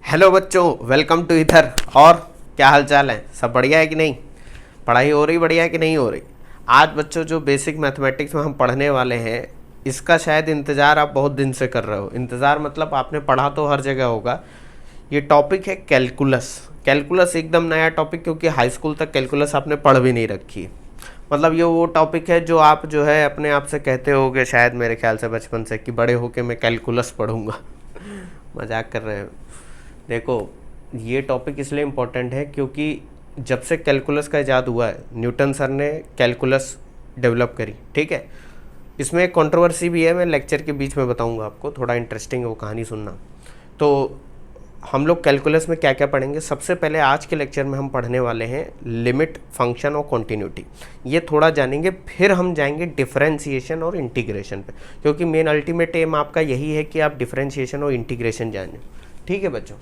Hello बच्चों, welcome to इधर। और क्या हाल चाल है? सब बढ़िया है कि नहीं? पढ़ाई हो रही बढ़िया है कि नहीं हो रही? आज बच्चों जो बेसिक मैथमेटिक्स में हम पढ़ने वाले हैं, इसका शायद इंतज़ार आप बहुत दिन से कर रहे हो। इंतज़ार मतलब आपने पढ़ा तो हर जगह होगा। ये टॉपिक है कैलकुलस। कैलकुलस एकदम नया टॉपिक, क्योंकि हाई स्कूल तक कैलकुलस आपने पढ़ भी नहीं रखी है। मतलब ये वो टॉपिक है जो आप जो है अपने आप से कहते होगे शायद, मेरे ख्याल से बचपन से, कि बड़े होके मैं कैलकुलस पढ़ूंगा। मजाक कर रहे हैं। देखो, ये टॉपिक इसलिए इम्पोर्टेंट है क्योंकि जब से कैलकुलस का इजाद हुआ है, न्यूटन सर ने कैलकुलस डेवलप करी। ठीक है, इसमें एक कंट्रोवर्सी भी है, मैं लेक्चर के बीच में बताऊंगा आपको, थोड़ा इंटरेस्टिंग है वो कहानी सुनना। तो हम लोग कैलकुलस में क्या क्या पढ़ेंगे? सबसे पहले आज के लेक्चर में हम पढ़ने वाले हैं लिमिट, फंक्शन और कॉन्टिन्यूटी। ये थोड़ा जानेंगे, फिर हम जाएंगे डिफरेंशिएशन और इंटीग्रेशन पे, क्योंकि मेन अल्टीमेट एम आपका यही है कि आप डिफरेंशिएशन और इंटीग्रेशन जानें। ठीक है बच्चों,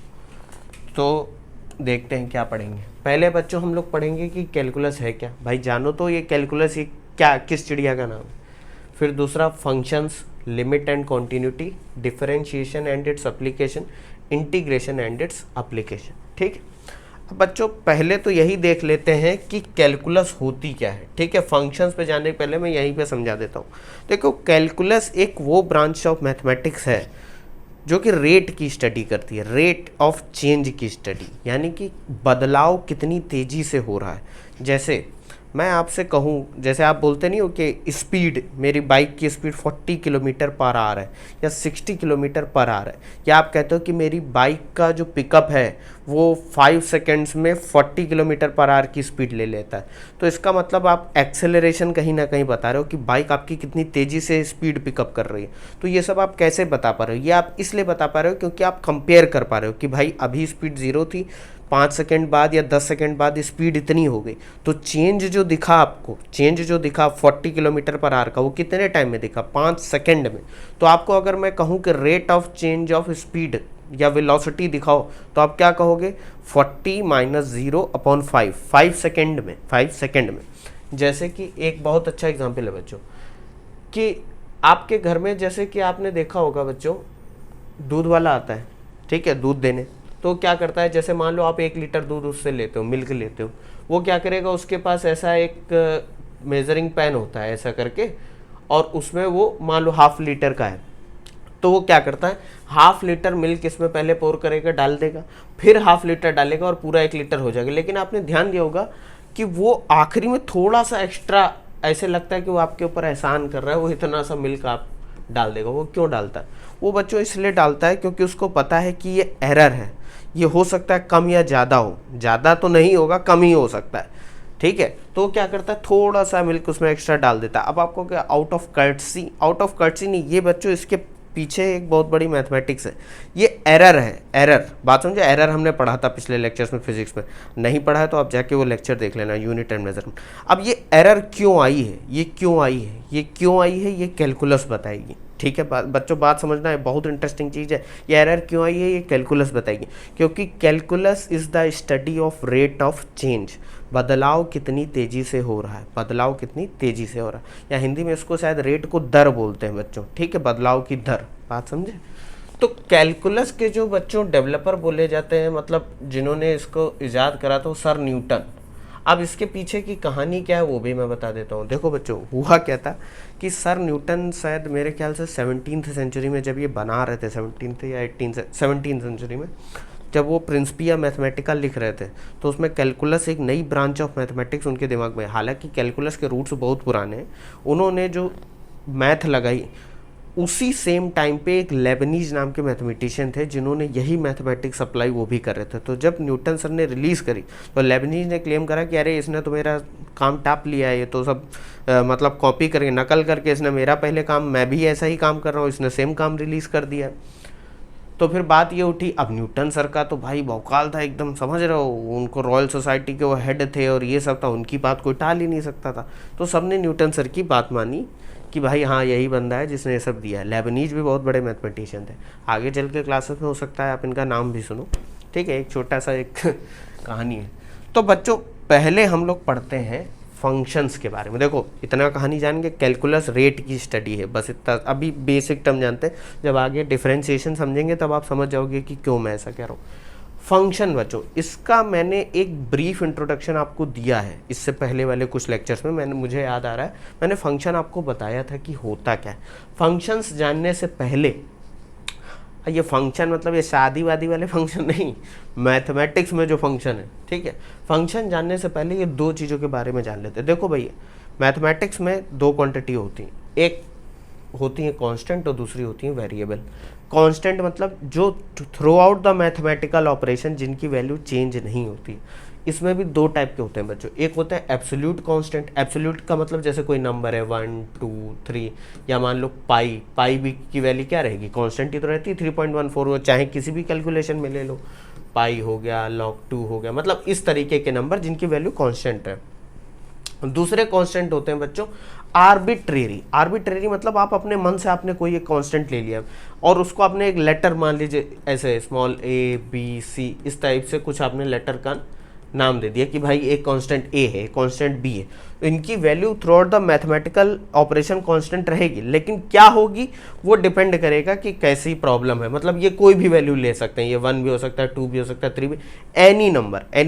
तो देखते हैं क्या पढ़ेंगे। पहले बच्चों हम लोग पढ़ेंगे कि कैलकुलस है क्या। भाई जानो तो ये कैलकुलस, ये क्या, किस चिड़िया का नाम है। फिर दूसरा functions, limit and continuity, differentiation and its application, integration and its application. ठीक है, अब बच्चों पहले तो यही देख लेते हैं कि कैलकुलस होती क्या है। ठीक है, फंक्शंस पे जाने से पहले मैं यहीं पे समझा देता हूँ। देखो, कैलकुलस एक वो ब्रांच ऑफ मैथमेटिक्स है जो कि रेट की स्टडी करती है, रेट ऑफ चेंज की स्टडी, यानी कि बदलाव कितनी तेज़ी से हो रहा है। जैसे मैं आपसे कहूँ, जैसे आप बोलते नहीं हो कि स्पीड, मेरी बाइक की स्पीड 40 किलोमीटर पर आवर है या 60 किलोमीटर पर आवर है, या आप कहते हो कि मेरी बाइक का जो पिकअप है वो 5 सेकेंड्स में 40 किलोमीटर पर आवर की स्पीड ले लेता है। तो इसका मतलब आप एक्सेलरेशन कहीं ना कहीं बता रहे हो कि बाइक आपकी कितनी तेज़ी से स्पीड पिकअप कर रही है। तो ये सब आप कैसे बता पा रहे हो? ये आप इसलिए बता पा रहे हो क्योंकि आप कंपेयर कर पा रहे हो कि भाई अभी स्पीड 0 थी, 5 सेकेंड बाद या 10 सेकेंड बाद स्पीड इतनी हो गई। तो चेंज जो दिखा आपको, चेंज जो दिखा 40 किलोमीटर पर आवर का, वो कितने टाइम में दिखा? 5 सेकेंड में। तो आपको अगर मैं कहूँ कि rate of change of speed या वेलोसिटी दिखाओ, तो आप क्या कहोगे? 40 माइनस 0/5, 5 सेकेंड में, 5 सेकेंड में। जैसे कि एक बहुत अच्छा एग्जाम्पल है बच्चों, कि आपके घर में, जैसे कि आपने देखा होगा बच्चों, दूध वाला आता है, ठीक है, दूध देने। तो क्या करता है, जैसे मान लो आप 1 लीटर दूध उससे लेते हो, मिल्क लेते हो, वो क्या करेगा, उसके पास ऐसा एक मेजरिंग पेन होता है ऐसा करके, और उसमें वो मान लो ½ लीटर का है। तो वो क्या करता है, ½ लीटर मिल्क इसमें पहले पोर करेगा, डाल देगा, फिर ½ लीटर डालेगा और पूरा 1 लीटर हो जाएगा। लेकिन आपने ध्यान दिया होगा कि वो आखिरी में थोड़ा सा एक्स्ट्रा, ऐसे लगता है कि वो आपके ऊपर एहसान कर रहा है, वो इतना सा मिल्क आप डाल देगा। वो क्यों डालता है? वो बच्चों इसलिए डालता है क्योंकि उसको पता है कि ये एरर है, ये हो सकता है कम या ज़्यादा हो, ज़्यादा तो नहीं होगा, कम ही हो सकता है। ठीक है, तो क्या करता है, थोड़ा सा मिल्क उसमें एक्स्ट्रा डाल देता है। अब आपको क्या, out of courtesy, out of courtesy नहीं, ये बच्चों इसके पीछे एक बहुत बड़ी मैथमेटिक्स है। ये एरर है, एरर, बात समझे? एरर हमने पढ़ा था पिछले लेक्चर्स में, फिजिक्स में। नहीं पढ़ा है तो आप जाके वो लेक्चर देख लेना, यूनिट एंड मेजरमेंट। अब ये एरर क्यों आई है, ये क्यों आई है, ये क्यों आई है, ये कैलकुलस बताएगी। ठीक है बच्चों, बात समझना है, बहुत इंटरेस्टिंग चीज़ है। ये एरर क्यों आई है, ये कैलकुलस बताएगी। क्योंकि calculus is the study of rate of change, बदलाव कितनी तेज़ी से हो रहा है, बदलाव कितनी तेज़ी से हो रहा है, या हिंदी में इसको शायद रेट को दर बोलते हैं बच्चों। ठीक है, बदलाव की दर, बात समझे? तो कैलकुलस के जो बच्चों डेवलपर बोले जाते हैं, मतलब जिन्होंने इसको इजाद करा था, वो सर न्यूटन। अब इसके पीछे की कहानी क्या है वो भी मैं बता देता हूँ। देखो बच्चों, हुआ क्या था कि सर न्यूटन शायद मेरे ख्याल से 17th सेंचुरी में जब ये बना रहे थे, 17th या 17th सेंचुरी में, जब वो प्रिंसिपिया मैथमेटिका लिख रहे थे, तो उसमें कैलकुलस एक नई ब्रांच ऑफ मैथमेटिक्स उनके दिमाग में। हालांकि कैलकुलस के रूट्स बहुत पुराने हैं, उन्होंने जो मैथ लगाई, उसी सेम टाइम पे एक लेबनीज नाम के मैथमेटिशियन थे जिन्होंने यही मैथमेटिक्स अप्लाई वो भी कर रहे थे। तो जब न्यूटन सर ने रिलीज़ करी, तो लेबनीज ने क्लेम करा कि अरे इसने तो मेरा काम टाप लिया है, ये तो सब मतलब कॉपी करके, नकल करके इसने मेरा पहले काम, मैं भी ऐसा ही काम कर रहा हूँ, इसने सेम काम रिलीज़ कर दिया। तो फिर बात ये उठी, अब न्यूटन सर का तो भाई भौकाल था एकदम, समझ रहे हो, उनको रॉयल सोसाइटी के वो हेड थे और ये सब था, उनकी बात कोई टाल ही नहीं सकता था। तो सबने न्यूटन सर की बात मानी कि भाई हाँ, यही बंदा है जिसने ये सब दिया है। लेबनीज भी बहुत बड़े मैथमेटिशियन थे, आगे चल के क्लासेस में हो सकता है आप इनका नाम भी सुनो। ठीक है, एक छोटा सा एक कहानी है। तो बच्चों पहले हम लोग पढ़ते हैं फंक्शंस के बारे में। देखो, इतना कहानी जान के, कैलकुलस रेट की स्टडी है, बस इतना अभी बेसिक टर्म जानते हैं। जब आगे डिफरेंशिएशन समझेंगे तब आप समझ जाओगे कि क्यों मैं ऐसा कह रहा हूँ। फंक्शन बच्चों, इसका मैंने एक ब्रीफ इंट्रोडक्शन आपको दिया है इससे पहले वाले कुछ लेक्चर्स में। मुझे याद आ रहा है मैंने फंक्शन आपको बताया था कि होता क्या है। फंक्शंस जानने से पहले, ये फंक्शन मतलब ये शादी वादी वाले फंक्शन नहीं, मैथमेटिक्स में जो फंक्शन है, ठीक है। फंक्शन जानने से पहले ये दो चीज़ों के बारे में जान लेते हैं। देखो भैया, मैथमेटिक्स में दो क्वांटिटी होती हैं, एक होती है कांस्टेंट और दूसरी होती है वेरिएबल। कांस्टेंट मतलब जो through out the mathematical operation जिनकी वैल्यू चेंज नहीं होती। इसमें भी दो टाइप के होते हैं बच्चों, एक होता है एब्सोल्यूट कांस्टेंट। एब्सोल्यूट का मतलब जैसे कोई नंबर है 1 2 3, या मान लो पाई भी की वैल्यू क्या रहेगी, कांस्टेंट ही तो रहती है 3.14, चाहे किसी भी कैलकुलेशन में ले लो, पाई हो गया, log 2 हो गया, मतलब इस तरीके के नंबर जिनकी वैल्यू कांस्टेंट है। दूसरे कांस्टेंट होते हैं बच्चों आर्बिट्रेरी। आर्बिट्रेरी मतलब आप अपने मन से आपने कोई एक कांस्टेंट ले लिया और उसको आपने एक लेटर मान लीजिए, ऐसे स्मॉल a b c इस टाइप से कुछ आपने लेटर का नाम दे दिया कि भाई एक कांस्टेंट a है, कांस्टेंट b है। इनकी value through out the mathematical operation constant रहेगी, लेकिन क्या होगी वो डिपेंड करेगा कि कैसी प्रॉब्लम है। मतलब ये कोई भी वैल्यू ले सकते हैं, ये 1 भी हो सकता है, 2 भी हो सकता है, 3 भी, एनी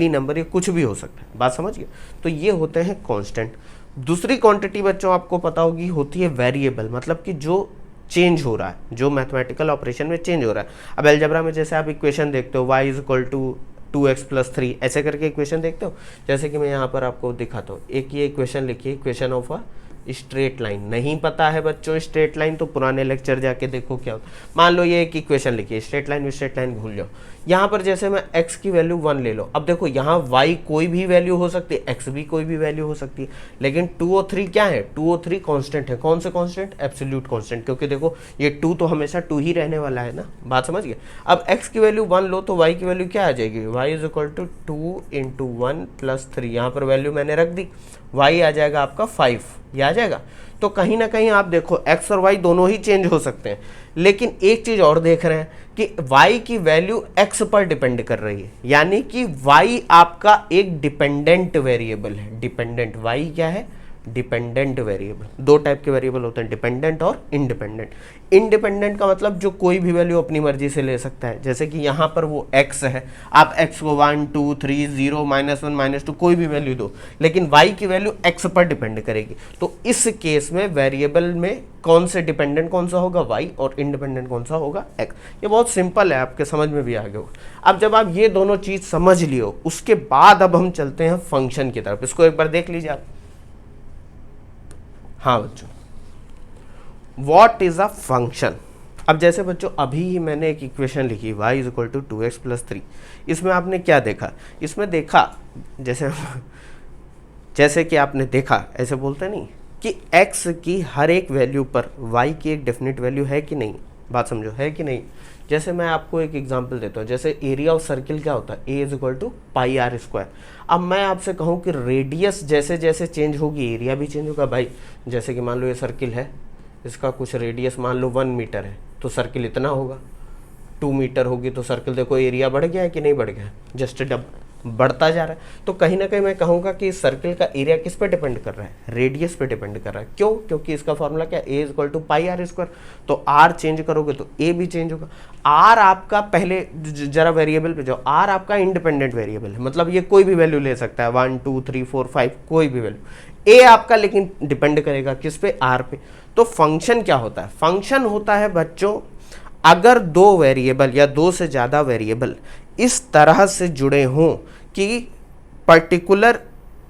नंबर, ये कुछ भी हो सकता है। बात समझ गए? तो ये होते हैं कांस्टेंट। दूसरी क्वांटिटी बच्चों आपको पता होगी होती है वेरिएबल, मतलब कि जो चेंज हो रहा है, जो मैथमेटिकल ऑपरेशन में चेंज हो रहा है। अब अलजेब्रा में जैसे आप इक्वेशन देखते हो y is equal to 2x + 3 ऐसे करके इक्वेशन देखते हो, जैसे कि मैं यहाँ पर आपको दिखाता हूँ। एक ये इक्वेशन लिखिए, equation of a straight line. नहीं पता है बच्चों स्ट्रेट लाइन तो पुराने लेक्चर जाके देखो क्या होता है। मान लो ये एक इक्वेशन लिखिए, स्ट्रेट लाइन भूल जाओ। यहाँ पर जैसे मैं x की वैल्यू 1 ले लो, अब देखो यहाँ y कोई भी वैल्यू हो सकती है, x भी कोई भी वैल्यू हो सकती है, लेकिन 2 और 3 क्या है, 2 और 3 कांस्टेंट है। कौन से कांस्टेंट? एब्सोल्यूट कांस्टेंट, क्योंकि देखो ये 2 तो हमेशा 2 ही रहने वाला है ना। बात समझ गए? अब x की वैल्यू 1 लो तो y की वैल्यू क्या आ जाएगी, y इज इक्वल टू 2 × 1 + 3। यहाँ पर वैल्यू मैंने रख दी, y आ जाएगा आपका 5, ये आ जाएगा। तो कहीं ना कहीं आप देखो x और y दोनों ही चेंज हो सकते हैं, लेकिन एक चीज और देख रहे हैं कि y की वैल्यू x पर डिपेंड कर रही है, यानी कि y आपका एक डिपेंडेंट वेरिएबल है। डिपेंडेंट y क्या है? Dependent variable. दो टाइप के वेरिएबल होते हैं, डिपेंडेंट और इंडिपेंडेंट। इंडिपेंडेंट का मतलब जो कोई भी वैल्यू अपनी मर्जी से ले सकता है, जैसे कि यहाँ पर वो x है, आप x को 1 2 3 0 -1 -2 कोई भी वैल्यू दो, लेकिन y की वैल्यू x पर डिपेंड करेगी। तो इस केस में वेरिएबल में कौन से डिपेंडेंट कौन सा होगा, y, और इंडिपेंडेंट कौन सा होगा, x। ये बहुत सिंपल है, आपके समझ में भी आ गया होगा। अब जब आप ये दोनों चीज समझ लियो, उसके बाद अब हम चलते हैं फंक्शन की तरफ। इसको एक बार देख लीजिए आप। हाँ बच्चों, व्हाट इज अ फंक्शन। अब जैसे बच्चों अभी ही मैंने एक इक्वेशन लिखी y is equal to 2x + 3। इसमें आपने क्या देखा, इसमें देखा जैसे कि आपने देखा, ऐसे बोलते नहीं कि x की हर एक वैल्यू पर y की एक डेफिनेट वैल्यू है कि नहीं। बात समझो, है कि नहीं। जैसे मैं आपको एक एग्जांपल देता हूँ, जैसे एरिया ऑफ सर्किल क्या होता है, a is equal to πr²। अब मैं आपसे कहूँ कि रेडियस जैसे जैसे चेंज होगी एरिया भी चेंज होगा। भाई जैसे कि मान लो ये सर्किल है, इसका कुछ रेडियस मान लो 1 मीटर है, तो सर्किल इतना होगा। 2 मीटर होगी तो सर्किल देखो एरिया बढ़ गया है कि नहीं बढ़ गया, जस्ट डब बढ़ता जा रहा है। तो कहीं ना कहीं मैं कहूँगा कि इस सर्किल का एरिया किस पे डिपेंड कर रहा है, रेडियस पे डिपेंड कर रहा है। क्यों? क्योंकि इसका फॉर्मूला क्या है, a is equal to πr²। तो r चेंज करोगे तो a भी चेंज होगा। r आपका पहले जरा वेरिएबल पे जाओ, r आपका इंडिपेंडेंट वेरिएबल है, मतलब ये कोई भी वैल्यू ले सकता है, 1 2 3 4 5 कोई भी वैल्यू। a आपका लेकिन डिपेंड करेगा किस पे, r पे। तो फंक्शन क्या होता है, फंक्शन होता है बच्चों अगर दो वेरिएबल या दो से ज़्यादा वेरिएबल इस तरह से जुड़े हों कि पर्टिकुलर,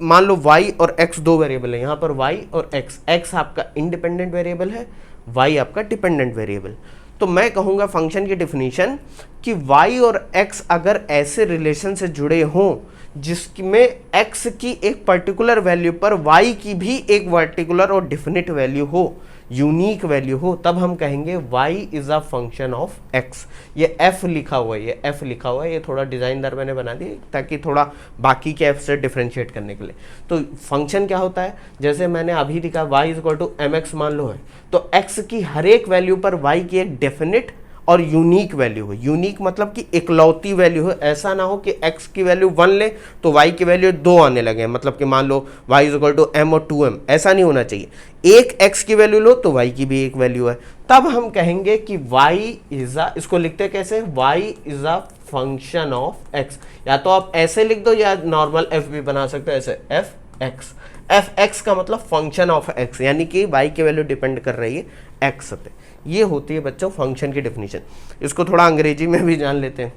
मान लो y और x दो वेरिएबल है, यहाँ पर y और x आपका इंडिपेंडेंट वेरिएबल है, y आपका डिपेंडेंट वेरिएबल। तो मैं कहूँगा फंक्शन की डिफिनीशन कि y और x अगर ऐसे रिलेशन से जुड़े हों जिसमें x की एक पर्टिकुलर वैल्यू पर y की भी एक पर्टिकुलर और डेफिनेट वैल्यू हो, यूनिक वैल्यू हो, तब हम कहेंगे y is a function of x। ये f लिखा हुआ है, ये f लिखा हुआ है, ये थोड़ा डिजाइनदार मैंने बना दी ताकि थोड़ा बाकी के f से डिफरेंशिएट करने के लिए। तो फंक्शन क्या होता है, जैसे मैंने अभी लिखा y is equal to mx मान लो है, तो x की हर एक वैल्यू पर y की एक डेफिनेट और यूनिक वैल्यू हो। यूनिक मतलब कि इकलौती वैल्यू हो, ऐसा ना हो कि x की वैल्यू 1 ले तो y की वैल्यू 2 आने लगे, मतलब कि मान लो y is equal to m और 2m, ऐसा नहीं होना चाहिए। एक x की वैल्यू लो तो y की भी एक वैल्यू है, तब हम कहेंगे कि y इज अ, इसको लिखते कैसे, y is a function of x. या तो आप ऐसे लिख दो या नॉर्मल एफ भी बना सकते हो ऐसे, एफ एक्स। एफ एक्स का मतलब फंक्शन ऑफ एक्स, यानी कि वाई की वैल्यू डिपेंड कर रही है एक्स पे। ये होती है बच्चों फंक्शन की डेफिनेशन। इसको थोड़ा अंग्रेजी में भी जान लेते हैं।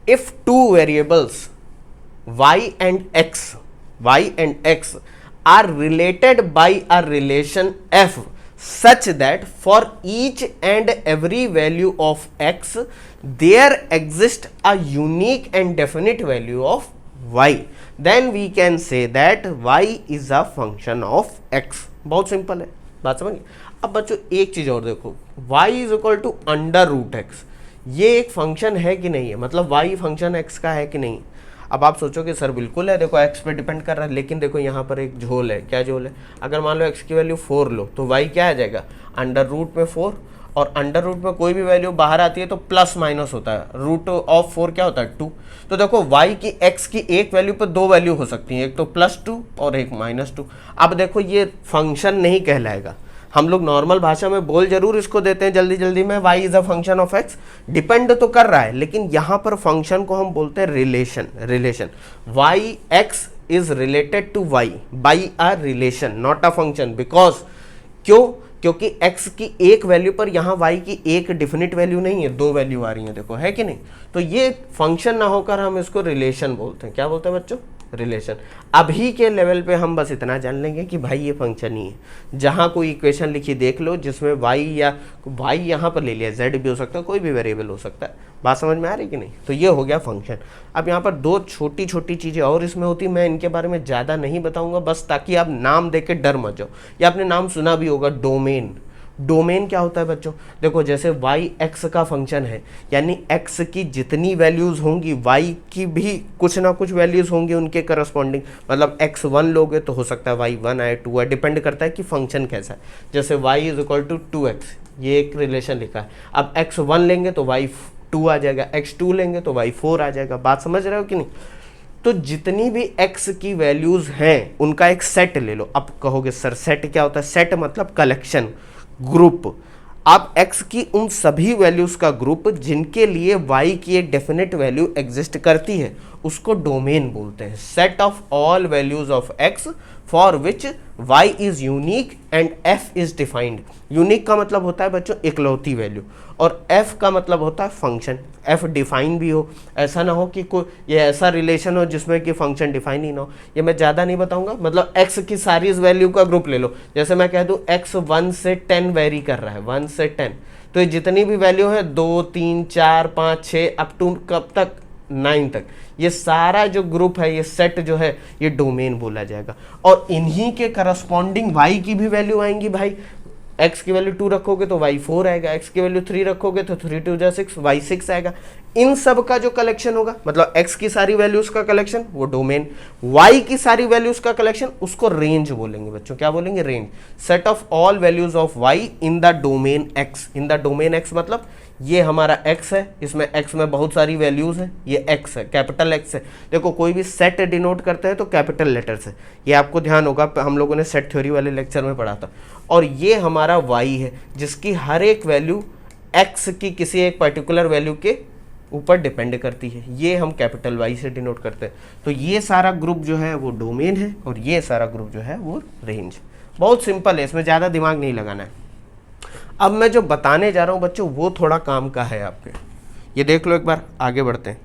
If two variables y and x are related by a relation f such that for each and every value of x there exists a unique and definite value of y, then we can say that y is a function of x। बहुत simple है, बात समझ गए। अब बच्चों एक चीज और देखो, y is equal to under root x, ये एक फंक्शन है कि नहीं है, मतलब y फंक्शन x का है कि नहीं। अब आप सोचोगे सर बिल्कुल है, देखो x पे डिपेंड कर रहा है, लेकिन देखो यहाँ पर एक झोल है। क्या झोल है? अगर मान लो x की वैल्यू 4 लो तो y क्या आ जाएगा? अंडर रूट में 4, और अंडर रूट में कोई भी वैल्यू बाहर आती है तो प्लस माइनस होता है। रूट ऑफ 4 क्या होता है? 2। तो देखो y की x की एक वैल्यू पर दो वैल्यू हो सकती है, एक तो +2 और एक -2। अब देखो ये फंक्शन नहीं कहलाएगा, हम लोग नॉर्मल भाषा में बोल जरूर इसको देते हैं जल्दी जल्दी में, y is a function of x, depend तो कर रहा है, लेकिन यहां पर फंक्शन को हम बोलते हैं relation. y x is related to y by a relation, not a function. Because क्यों? क्योंकि x की एक वैल्यू पर यहाँ y की एक डिफिनिट वैल्यू नहीं है, दो वैल्यू आ रही है, देखो है कि नहीं। तो ये फंक्शन ना होकर हम इसको रिलेशन बोलते हैं। क्या बोलते हैं बच्चों? रिलेशन। अभी के लेवल पे हम बस इतना जान लेंगे कि भाई ये फंक्शन ही है। जहाँ कोई इक्वेशन लिखी देख लो जिसमें y या y यहाँ पर ले लिया, z भी हो सकता है, कोई भी वेरिएबल हो सकता है। बात समझ में आ रही कि नहीं? तो ये हो गया फंक्शन। अब यहाँ पर दो छोटी छोटी चीज़ें और इसमें होती, मैं इनके बारे में ज़्यादा नहीं बताऊँगा, बस ताकि आप नाम देख के डर मत जाओ। या आपने नाम सुना भी होगा, डोमेन। डोमेन क्या होता है बच्चों? देखो जैसे y x का फंक्शन है, यानी x की जितनी वैल्यूज होंगी y की भी कुछ ना कुछ वैल्यूज होंगी उनके करस्पॉन्डिंग। मतलब x1 लोगे तो हो सकता है y 1 आए 2 आए, डिपेंड करता है कि फंक्शन कैसा है। जैसे y is equal to 2x, ये एक रिलेशन लिखा है। अब x1 लेंगे तो y 2 आ जाएगा, x2 लेंगे तो y 4 आ जाएगा। बात समझ रहे हो कि नहीं? तो जितनी भी x की वैल्यूज हैं उनका एक सेट ले लो। अब कहोगे सर सेट क्या होता है? सेट मतलब कलेक्शन, ग्रुप। आप x की उन सभी वैल्यूज का ग्रुप जिनके लिए y की एक डेफिनेट वैल्यू एग्जिस्ट करती है उसको डोमेन बोलते हैं। Set of all values of x for which y is unique and f is defined. Unique का मतलब होता है बच्चों इकलौती वैल्यू, और f का मतलब होता है फंक्शन। f डिफाइन भी हो, ऐसा ना हो कि कोई ये ऐसा रिलेशन हो जिसमें कि फंक्शन डिफाइन ही ना हो। ये मैं ज़्यादा नहीं बताऊंगा, मतलब x की सारी वैल्यू का ग्रुप ले लो। जैसे मैं कह दूँ x 1 से 10 वेरी कर रहा है, 1 से 10, तो ये जितनी भी वैल्यू है 2 3 4 5 6 अप टू कब तक? 9 तक, ये सारा जो ग्रुप है, ये सेट जो है, ये डोमेन बोला जाएगा। और इन्हीं के करस्पॉन्डिंग y की भी वैल्यू आएंगी। भाई x की वैल्यू 2 रखोगे तो y 4 आएगा, x की वैल्यू 3 रखोगे तो 3 2 जा 6, y 6 आएगा। इन सब का जो कलेक्शन होगा, मतलब x की सारी वैल्यूज का कलेक्शन वो डोमेन, y की सारी वैल्यूज का कलेक्शन उसको रेंज बोलेंगे बच्चों। क्या बोलेंगे? Range. Set of all values of y in the domain x। In the domain x मतलब ये हमारा x है, इसमें x में बहुत सारी वैल्यूज है, ये x है, कैपिटल x है। देखो कोई भी सेट डिनोट करते हैं तो कैपिटल लेटर से, ये आपको ध्यान होगा, हम लोगों ने सेट थ्योरी वाले लेक्चर में पढ़ा था। और ये हमारा y है जिसकी हर एक वैल्यू x की किसी एक पर्टिकुलर वैल्यू के ऊपर डिपेंड करती है, ये हम कैपिटल Y से डिनोट करते हैं। तो ये सारा ग्रुप जो है वो डोमेन है, और ये सारा ग्रुप जो है वो रेंज। बहुत सिंपल है, इसमें ज़्यादा दिमाग नहीं लगाना है। अब मैं जो बताने जा रहा हूँ बच्चों वो थोड़ा काम का है आपके, ये देख लो एक बार, आगे बढ़ते हैं।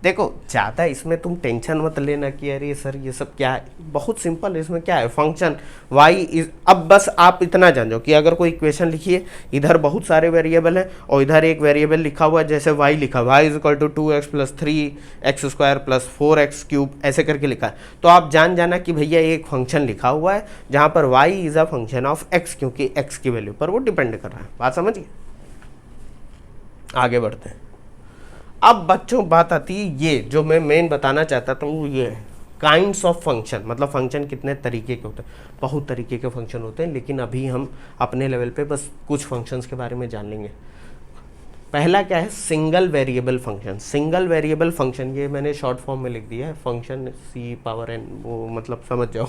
देखो ज़्यादा इसमें तुम टेंशन मत लेना कि अरे सर ये सब क्या है, बहुत सिंपल है। इसमें क्या है? फंक्शन y इज, अब बस आप इतना जान जाओ कि अगर कोई इक्वेशन लिखिए, इधर बहुत सारे वेरिएबल हैं और इधर एक वेरिएबल लिखा हुआ है, जैसे y लिखा, y is equal to 2x plus 3x square plus 4x cube, ऐसे करके लिखा है। तो आप जान जाना कि भैया एक फंक्शन लिखा हुआ है जहाँ पर y is a function of x, क्योंकि x की वैल्यू पर वो डिपेंड कर रहा है। बात समझिए, आगे बढ़ते हैं। अब बच्चों बात आती है, ये जो मैं मेन बताना चाहता था वो ये है काइंड्स ऑफ फंक्शन, मतलब फंक्शन कितने तरीके के होते हैं। बहुत तरीके के फंक्शन होते हैं, लेकिन अभी हम अपने लेवल पे बस कुछ फंक्शंस के बारे में जान लेंगे। पहला क्या है? Single variable function. Single variable function, ये मैंने शॉर्ट फॉर्म में लिख दिया है, फंक्शन c पावर n, वो मतलब समझ जाओ।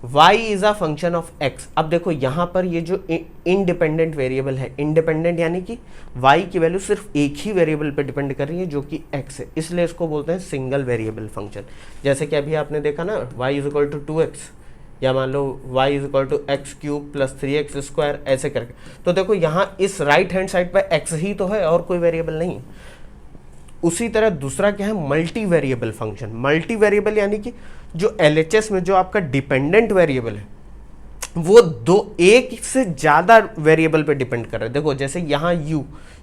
y is a function of x। अब देखो यहाँ पर ये जो इंडिपेंडेंट वेरिएबल है, इंडिपेंडेंट यानी कि y की वैल्यू सिर्फ एक ही वेरिएबल पे डिपेंड कर रही है जो कि x है, इसलिए इसको बोलते हैं सिंगल वेरिएबल फंक्शन। जैसे कि अभी आपने देखा ना y is equal to 2x, या मान लो y is equal to x cube plus 3x square, ऐसे करके। तो देखो यहाँ इस राइट हैंड साइड पर x ही तो है और कोई वेरिएबल नहीं है। उसी तरह दूसरा क्या है, multi variable function. Multi variable यानी कि जो एलएचएस में जो आपका डिपेंडेंट वेरिएबल है वो एक से ज़्यादा वेरिएबल पे डिपेंड कर रहा है। देखो जैसे यहाँ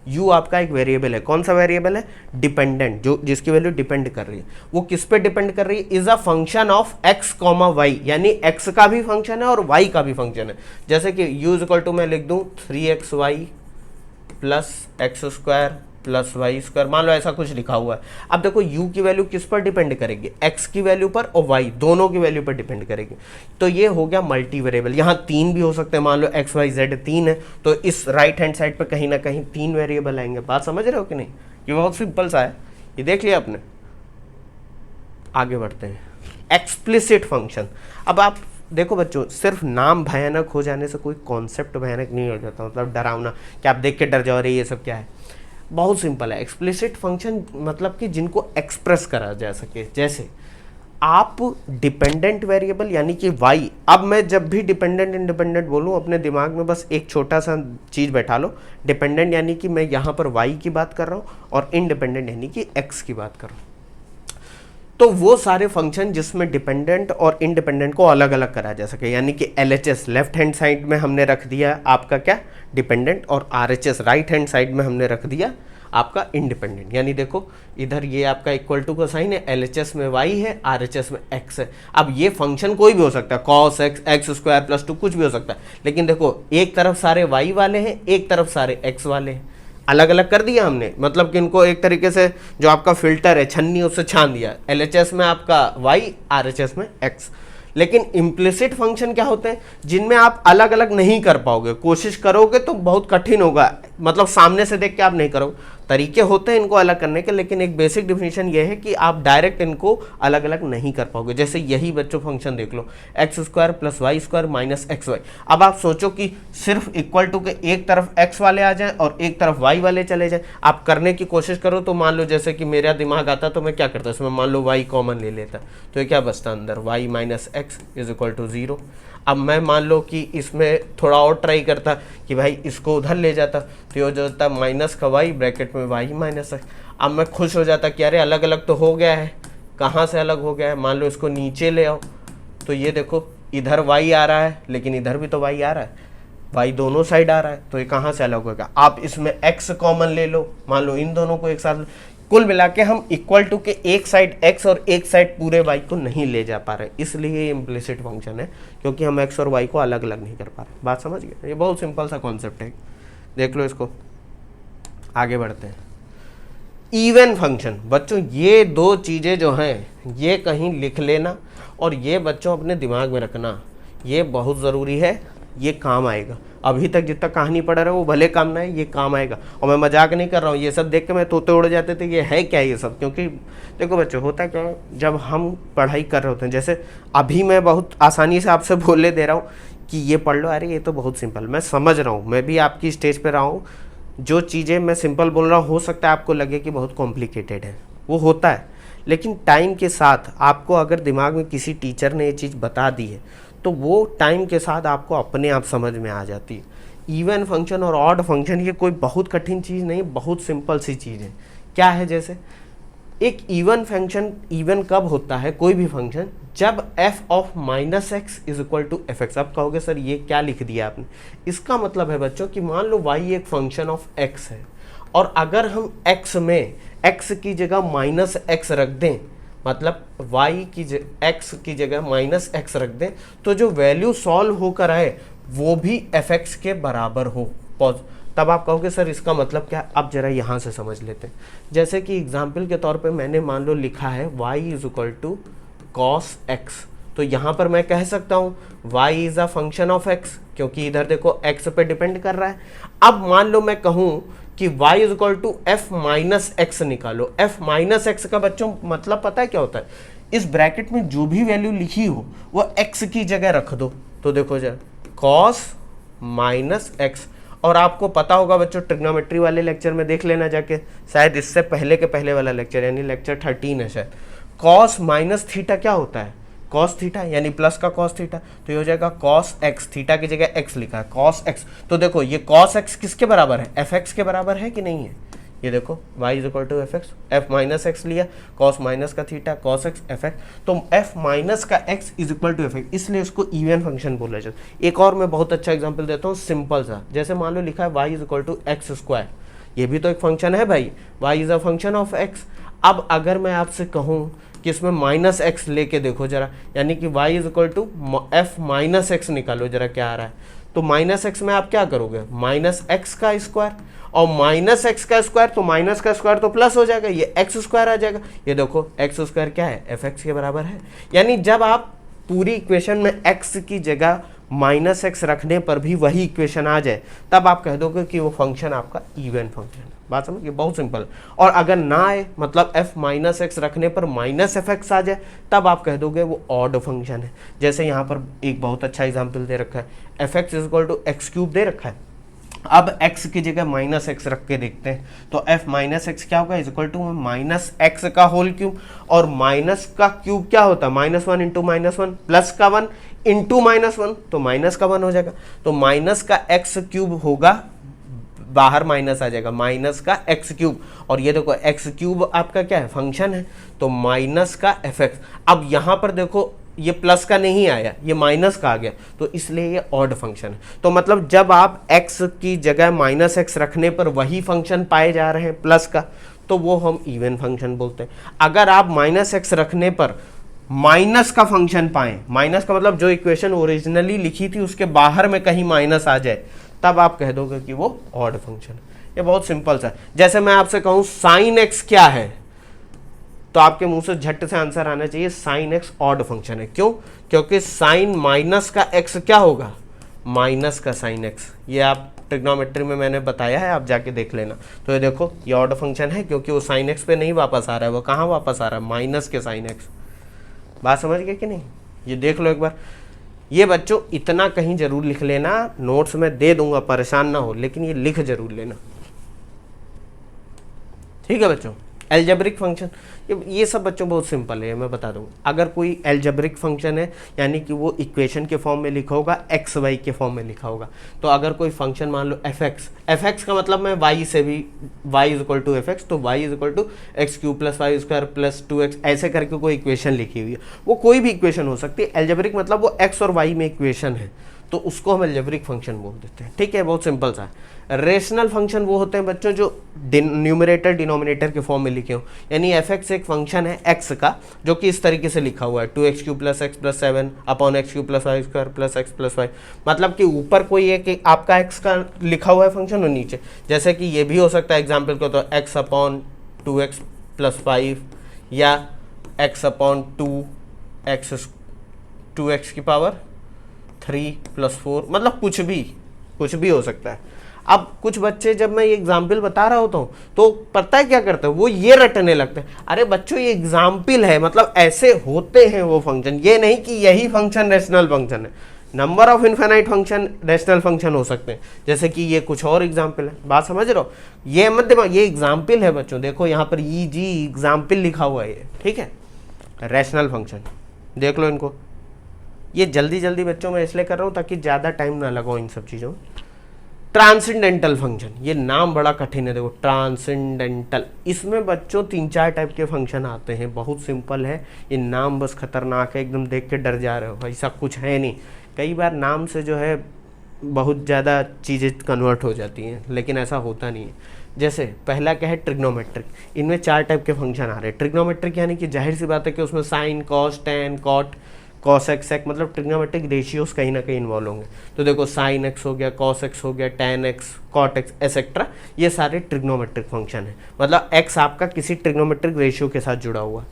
u आपका एक वेरिएबल है, कौन सा वेरिएबल है, डिपेंडेंट, जो जिसकी वैल्यू डिपेंड कर रही है। वो किस पे डिपेंड कर रही है, is a function of x comma y, यानी x का भी फंक्शन है और y का भी फंक्शन है। जैसे कि u इज इक्वल टू मैं लिख दूँ 3xy plus x square plus Y square, मान लो ऐसा कुछ लिखा हुआ है। अब देखो u की वैल्यू किस पर डिपेंड करेगी, x की वैल्यू पर और y दोनों की वैल्यू पर डिपेंड करेगी। तो ये हो गया मल्टी वेरिएबल। यहाँ 3 भी हो सकते हैं, मान लो x y z 3 है तो इस राइट हैंड साइड पर कहीं ना कहीं 3 वेरिएबल आएंगे। बात समझ रहे हो कि नहीं, ये बहुत सिंपल सा है, ये देख लिया आपने। आगे बढ़ते हैं, एक्सप्लिसिट फंक्शन। अब आप देखो बच्चों, सिर्फ नाम भयानक हो जाने से कोई कॉन्सेप्ट भयानक नहीं हो जाता, मतलब डरावना कि आप देख के डर जाओ रहे ये सब क्या है। बहुत सिंपल है। एक्सप्लिसिट फंक्शन मतलब कि जिनको एक्सप्रेस करा जा सके। जैसे आप डिपेंडेंट वेरिएबल यानी कि y, अब मैं जब भी डिपेंडेंट इंडिपेंडेंट बोलूँ अपने दिमाग में बस एक छोटा सा चीज़ बैठा लो, डिपेंडेंट यानी कि मैं यहाँ पर y की बात कर रहा हूँ और इंडिपेंडेंट यानी कि x की बात कर रहा हूँ। तो वो सारे फंक्शन जिसमें डिपेंडेंट और इंडिपेंडेंट को अलग अलग करा जा सके, यानी कि LHS लेफ्ट हैंड साइड में हमने रख दिया आपका क्या, डिपेंडेंट, और RHS राइट हैंड साइड में हमने रख दिया आपका इंडिपेंडेंट। यानी देखो इधर ये आपका इक्वल टू का साइन है, LHS में y है, RHS में x है। अब ये फंक्शन कोई भी हो सकता है, cos x x square plus 2 कुछ भी हो सकता है, लेकिन देखो एक तरफ सारे y वाले हैं, एक तरफ सारे x वाले हैं, अलग अलग कर दिया हमने, मतलब कि इनको एक तरीके से जो आपका फिल्टर है छन्नी उससे छान दिया। LHS में आपका y, RHS में x। लेकिन इम्प्लिसिट फंक्शन क्या होते हैं, जिनमें आप अलग अलग नहीं कर पाओगे, कोशिश करोगे तो बहुत कठिन होगा, मतलब सामने से देख के आप नहीं करोगे। तरीके होते हैं इनको अलग करने के, लेकिन एक बेसिक डिफिनीशन ये है कि आप डायरेक्ट इनको अलग अलग नहीं कर पाओगे। जैसे यही बच्चों फंक्शन देख लो, X square plus Y square minus X Y. अब आप सोचो कि सिर्फ इक्वल टू के एक तरफ एक्स वाले आ जाएं और एक तरफ वाई वाले चले जाएं, आप करने की कोशिश करो तो मान लो जैसे कि मेरा दिमाग आता तो मैं क्या करता, इसमें मान लो वाई कॉमन ले लेता, तो ये क्या बचता अंदर, y minus x is equal to 0। अब मैं मान लो कि इसमें थोड़ा और ट्राई करता कि भाई इसको उधर ले जाता, तो ये जो होता माइनस का वाई ब्रैकेट में वाई माइनस एक्स। अब मैं खुश हो जाता कि अरे अलग अलग तो हो गया है, कहाँ से अलग हो गया है, मान लो इसको नीचे ले आओ, तो ये देखो इधर वाई आ रहा है लेकिन इधर भी तो वाई आ रहा है, वाई दोनों साइड आ रहा है, तो ये कहाँ से अलग होगा। आप इसमें एक्स कॉमन ले लो, मान लो इन दोनों को एक साथ, कुल मिला के हम इक्वल टू के एक साइड x और एक साइड पूरे y को नहीं ले जा पा रहे, इसलिए ये इम्प्लिसिट फंक्शन है, क्योंकि हम x और y को अलग अलग नहीं कर पा रहे। बात समझ गए, ये बहुत सिंपल सा कॉन्सेप्ट है, देख लो इसको। आगे बढ़ते हैं, इवन फंक्शन। बच्चों ये दो चीज़ें जो हैं ये कहीं लिख लेना और ये बच्चों अपने दिमाग में रखना, ये बहुत ज़रूरी है, ये काम आएगा। अभी तक जितना कहानी पढ़ रहे हो वो भले काम ना है, ये काम आएगा। और मैं मजाक नहीं कर रहा हूँ, ये सब देख के मैं तोते उड़ जाते थे, ये है क्या ये सब। क्योंकि देखो बच्चों होता क्या है, जब हम पढ़ाई कर रहे होते हैं, जैसे अभी मैं बहुत आसानी से आपसे बोले दे रहा हूँ कि ये पढ़ लो, अरे ये तो बहुत सिंपल, मैं समझ रहा हूँ, मैं भी आपकी स्टेज पर रहा हूँ, जो चीज़ें मैं सिंपल बोल रहा हूँ हो सकता है आपको लगे कि बहुत कॉम्प्लिकेटेड है, वो होता है। लेकिन टाइम के साथ आपको अगर दिमाग में किसी टीचर ने ये चीज़ बता दी है तो वो टाइम के साथ आपको अपने आप समझ में आ जाती है। इवन फंक्शन और ऑड फंक्शन ये कोई बहुत कठिन चीज़ नहीं, बहुत सिंपल सी चीज़ है। क्या है, जैसे एक इवन फंक्शन, इवन कब होता है कोई भी फंक्शन, जब f of minus x is equal to F x. अब कहोगे सर ये क्या लिख दिया आपने, इसका मतलब है बच्चों कि मान लो y एक फंक्शन ऑफ x है और अगर हम x में x की जगह माइनस एक्स रख दें, मतलब y की x की जगह माइनस एक्स रख दें, तो जो वैल्यू सॉल्व होकर आए वो भी fx के बराबर हो। तब आप कहोगे सर इसका मतलब क्या है। अब जरा यहाँ से समझ लेते हैं। जैसे कि एग्जाम्पल के तौर पे मैंने मान लो लिखा है y is equal to cos x, तो यहाँ पर मैं कह सकता हूँ y is a function of x, क्योंकि इधर देखो x पे डिपेंड कर रहा है। अब मान लो मैं कहूँ कि y is equal to f minus x निकालो। f माइनस एक्स का बच्चों मतलब पता है क्या होता है, इस ब्रैकेट में जो भी वैल्यू लिखी हो वो x की जगह रख दो। तो देखो जरा cos माइनस एक्स, और आपको पता होगा बच्चों ट्रिग्नोमेट्री वाले लेक्चर में देख लेना जाके, शायद इससे पहले के पहले वाला लेक्चर यानी लेक्चर 13 है शायद। cos माइनस थीटा क्या होता है, cos थीटा यानी प्लस का cos थीटा, तो ये हो जाएगा cos x, थीटा की जगह x लिखा है cos x। तो देखो ये cos x किसके बराबर है, fx के बराबर है कि नहीं है, ये देखो y is equal to F x, f minus x लिया, cos माइनस का theta cos x f x, तो f माइनस का x is equal to F x, इसलिए उसको इवन फंक्शन बोला जाता है। एक और मैं बहुत अच्छा एग्जांपल देता हूँ सिंपल सा, जैसे मान लो लिखा है y is equal to x square, ये भी तो एक फंक्शन है भाई, y is a function of x। अब अगर मैं आपसे कहूँ कि इसमें माइनस एक्स लेके देखो जरा, यानी कि y is equal to f minus x निकालो जरा क्या आ रहा है, तो माइनस एक्स में आप क्या करोगे, माइनस एक्स का स्क्वायर, और माइनस एक्स का स्क्वायर तो माइनस का स्क्वायर तो प्लस हो जाएगा, ये एक्स स्क्वायर आ जाएगा। ये देखो एक्स स्क्वायर क्या है, एफ एक्स के बराबर है। यानी जब आप पूरी इक्वेशन में एक्स की जगह माइनस एक्स रखने पर भी वही इक्वेशन आ जाए, तब आप कह दोगे कि वो फंक्शन आपका इवन फंक्शन है। बात समझ गए, बहुत सिंपल। और अगर ना आए, मतलब एफ माइनस एक्स रखने पर माइनस एफ एक्स आ जाए, तब आप कह दोगे वो ऑड फंक्शन है। जैसे यहाँ पर एक बहुत अच्छा एग्जाम्पल दे रखा है, F x is equal to x cube दे रखा है। अब x की जगह माइनस एक्स रख के देखते हैं, तो f माइनस एक्स क्या होगा, is equal to minus x का होल क्यूब, और माइनस का क्यूब क्या होता है, minus one into minus one, plus का वन इंटू माइनस वन, तो माइनस का वन हो जाएगा, तो माइनस का एक्स क्यूब होगा, बाहर माइनस आ जाएगा, माइनस का एक्स क्यूब, और ये देखो एक्स क्यूब आपका क्या है, फंक्शन है, तो माइनस का एफ एक्स। अब यहाँ पर देखो ये प्लस का नहीं आया, ये माइनस का आ गया, तो इसलिए ये ऑड फंक्शन है। तो मतलब जब आप x की जगह माइनस एक्स रखने पर वही फंक्शन पाए जा रहे हैं प्लस का, तो वो हम इवन फंक्शन बोलते हैं। अगर आप माइनस एक्स रखने पर माइनस का फंक्शन पाएं, माइनस का मतलब जो इक्वेशन ओरिजिनली लिखी थी उसके बाहर में कहीं माइनस आ जाए, तब आप कह दोगे कि वो ऑड फंक्शन है। ये बहुत सिंपल सा है। जैसे मैं आपसे कहूँ साइन एक्स क्या है, तो आपके मुंह से झट से आंसर आना चाहिए साइन एक्स ऑड फंक्शन है। क्यों, क्योंकि साइन माइनस का एक्स क्या होगा, माइनस का साइन एक्स। ये आप ट्रिग्नोमेट्री में मैंने बताया है, आप जाके देख लेना। तो ये देखो ये ऑड फंक्शन है, क्योंकि वो साइन एक्स पे नहीं वापस आ रहा है, वो कहाँ वापस आ रहा है, माइनस के साइन एक्स। बात समझ गए कि नहीं, ये देख लो एक बार। ये बच्चों इतना कहीं जरूर लिख लेना, नोट्स में दे दूंगा, परेशान ना हो, लेकिन ये लिख जरूर लेना, ठीक है बच्चों। एल्जेब्रिक फंक्शन, ये सब बच्चों बहुत सिंपल है, मैं बता दूंगा। अगर कोई एल्जेब्रिक फंक्शन है, यानी कि वो इक्वेशन के फॉर्म में लिखा होगा, एक्स वाई के फॉर्म में लिखा होगा। तो अगर कोई फंक्शन मान लो एफ एक्स का मतलब मैं वाई से भी, Y is equal to F x, तो Y is equal to x cube plus Y square plus 2x, ऐसे करके कोई इक्वेशन लिखी हुई है, वो कोई भी इक्वेशन हो सकती है। एल्जेब्रिक मतलब वो एक्स और वाई में इक्वेशन है, तो उसको हम एल्जेब्रिक फंक्शन बोल देते हैं, ठीक है, बहुत सिंपल सा है। रेशनल फंक्शन वो होते हैं बच्चों जो न्यूमरेटर डिनोमिनेटर के फॉर्म में लिखे हो, यानी एफ एक्स एक फंक्शन है एक्स का, जो कि इस तरीके से लिखा हुआ है 2x क्यूब plus x plus 7 upon x cube plus Y square plus x plus y. मतलब कि ऊपर कोई एक आपका एक्स का लिखा हुआ है फंक्शन, और नीचे जैसे कि ये भी हो सकता है एग्जाम्पल को, तो एक्स अपॉन 2x प्लस 5 या एक्स अपॉन 2x की पावर 3 प्लस 4, मतलब कुछ भी हो सकता है। अब कुछ बच्चे जब मैं ये एग्जाम्पल बता रहा होता हूँ तो पता है क्या करते हैं, वो ये रटने लगते हैं, अरे बच्चों ये एग्जाम्पल है, मतलब ऐसे होते हैं वो फंक्शन, ये नहीं कि यही फंक्शन रेशनल फंक्शन है। Number of infinite function rational function हो सकते हैं, जैसे कि ये कुछ और एग्जाम्पल है। बात समझ रहे हो, ये मत दिमाग, ये एग्जाम्पल है बच्चों, देखो यहाँ पर ई जी एग्जाम्पल लिखा हुआ है, ठीक है, रेशनल फंक्शन, देख लो इनको। ये जल्दी बच्चों में इसलिए कर रहा हूँ ताकि ज़्यादा टाइम ना लगाओ इन सब चीज़ों। ट्रांसेंडेंटल फंक्शन, ये नाम बड़ा कठिन है, देखो ट्रांसेंडेंटल, इसमें बच्चों 3-4 टाइप के फंक्शन आते हैं, बहुत सिंपल है। ये नाम बस खतरनाक है, एकदम देख के डर जा रहे हो, ऐसा कुछ है नहीं। कई बार नाम से जो है बहुत ज़्यादा चीज़ें कन्वर्ट हो जाती हैं, लेकिन ऐसा होता नहीं है। जैसे पहला क्या है, ट्रिग्नोमेट्रिक, इनमें 4 टाइप के फंक्शन आ रहे हैं। ट्रिग्नोमेट्रिक यानी कि जाहिर सी बात है कि उसमें sine, cos, tan, cot, cos x x, मतलब ट्रिग्नोमेट्रिक रेशियोज कहीं ना कहीं इन्वॉल्व होंगे। तो देखो साइन एक्स हो गया, कॉस एक्स हो गया, tan x, cot x etcetera, ये सारे ट्रिग्नोमेट्रिक फंक्शन है, मतलब एक्स आपका किसी ट्रिग्नोमेट्रिक रेशियो के साथ जुड़ा हुआ।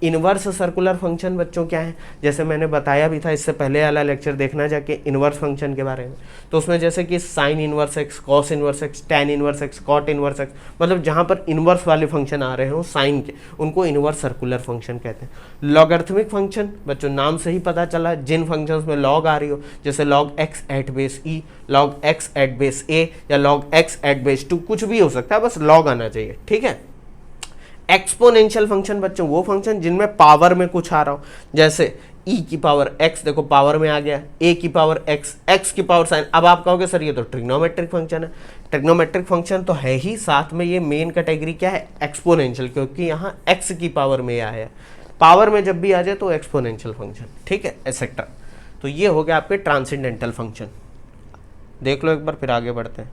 इनवर्स सर्कुलर फंक्शन बच्चों क्या है, जैसे मैंने बताया भी था इससे पहले वाला लेक्चर देखना जाके इनवर्स फंक्शन के बारे में। तो उसमें जैसे कि sine inverse x, cos inverse x, tan inverse x, cot inverse x, मतलब जहाँ पर इनवर्स वाले फंक्शन आ रहे हो साइन के, उनको इनवर्स सर्कुलर फंक्शन कहते हैं। लॉगरिथमिक फंक्शन बच्चों नाम से ही पता चला, जिन फंक्शंस में लॉग आ रही हो, जैसे लॉग एक्स एट बेस ई, लॉग एक्स एट बेस ए, या लॉग एक्स एट बेस 2, कुछ भी हो सकता है, बस लॉग आना चाहिए, ठीक है। एक्सपोनेंशियल फंक्शन बच्चों वो फंक्शन जिनमें पावर में कुछ आ रहा हो, जैसे e की पावर x, देखो पावर में आ गया, a की पावर x, x की पावर साइन। अब आप कहोगे सर ये तो ट्रिग्नोमेट्रिक फंक्शन है। ट्रिग्नोमेट्रिक फंक्शन तो है ही, साथ में ये मेन कैटेगरी क्या है, एक्सपोनेंशियल, क्योंकि यहाँ x की पावर में आया है, पावर में जब भी आ जाए तो एक्सपोनेंशियल फंक्शन, ठीक है, एक्सेट्रा। तो ये हो गया आपके ट्रांसेंडेंटल फंक्शन। देख लो एक बार, फिर आगे बढ़ते हैं।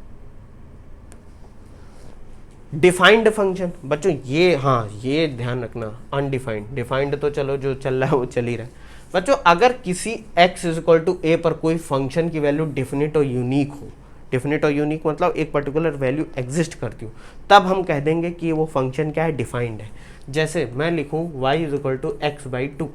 डिफाइंड फंक्शन बच्चों ये, हाँ ये ध्यान रखना, अनडिफाइंड, डिफाइंड तो चलो जो चल रहा है वो चल ही रहा है बच्चों। अगर किसी x इक्वल टू ए पर कोई फंक्शन की वैल्यू डिफिनिट और यूनिक हो, डिफिनिट और यूनिक मतलब एक पर्टिकुलर वैल्यू एग्जिस्ट करती हो, तब हम कह देंगे कि वो फंक्शन क्या है, डिफाइंड है। जैसे मैं लिखूँ y is equal to x by 2,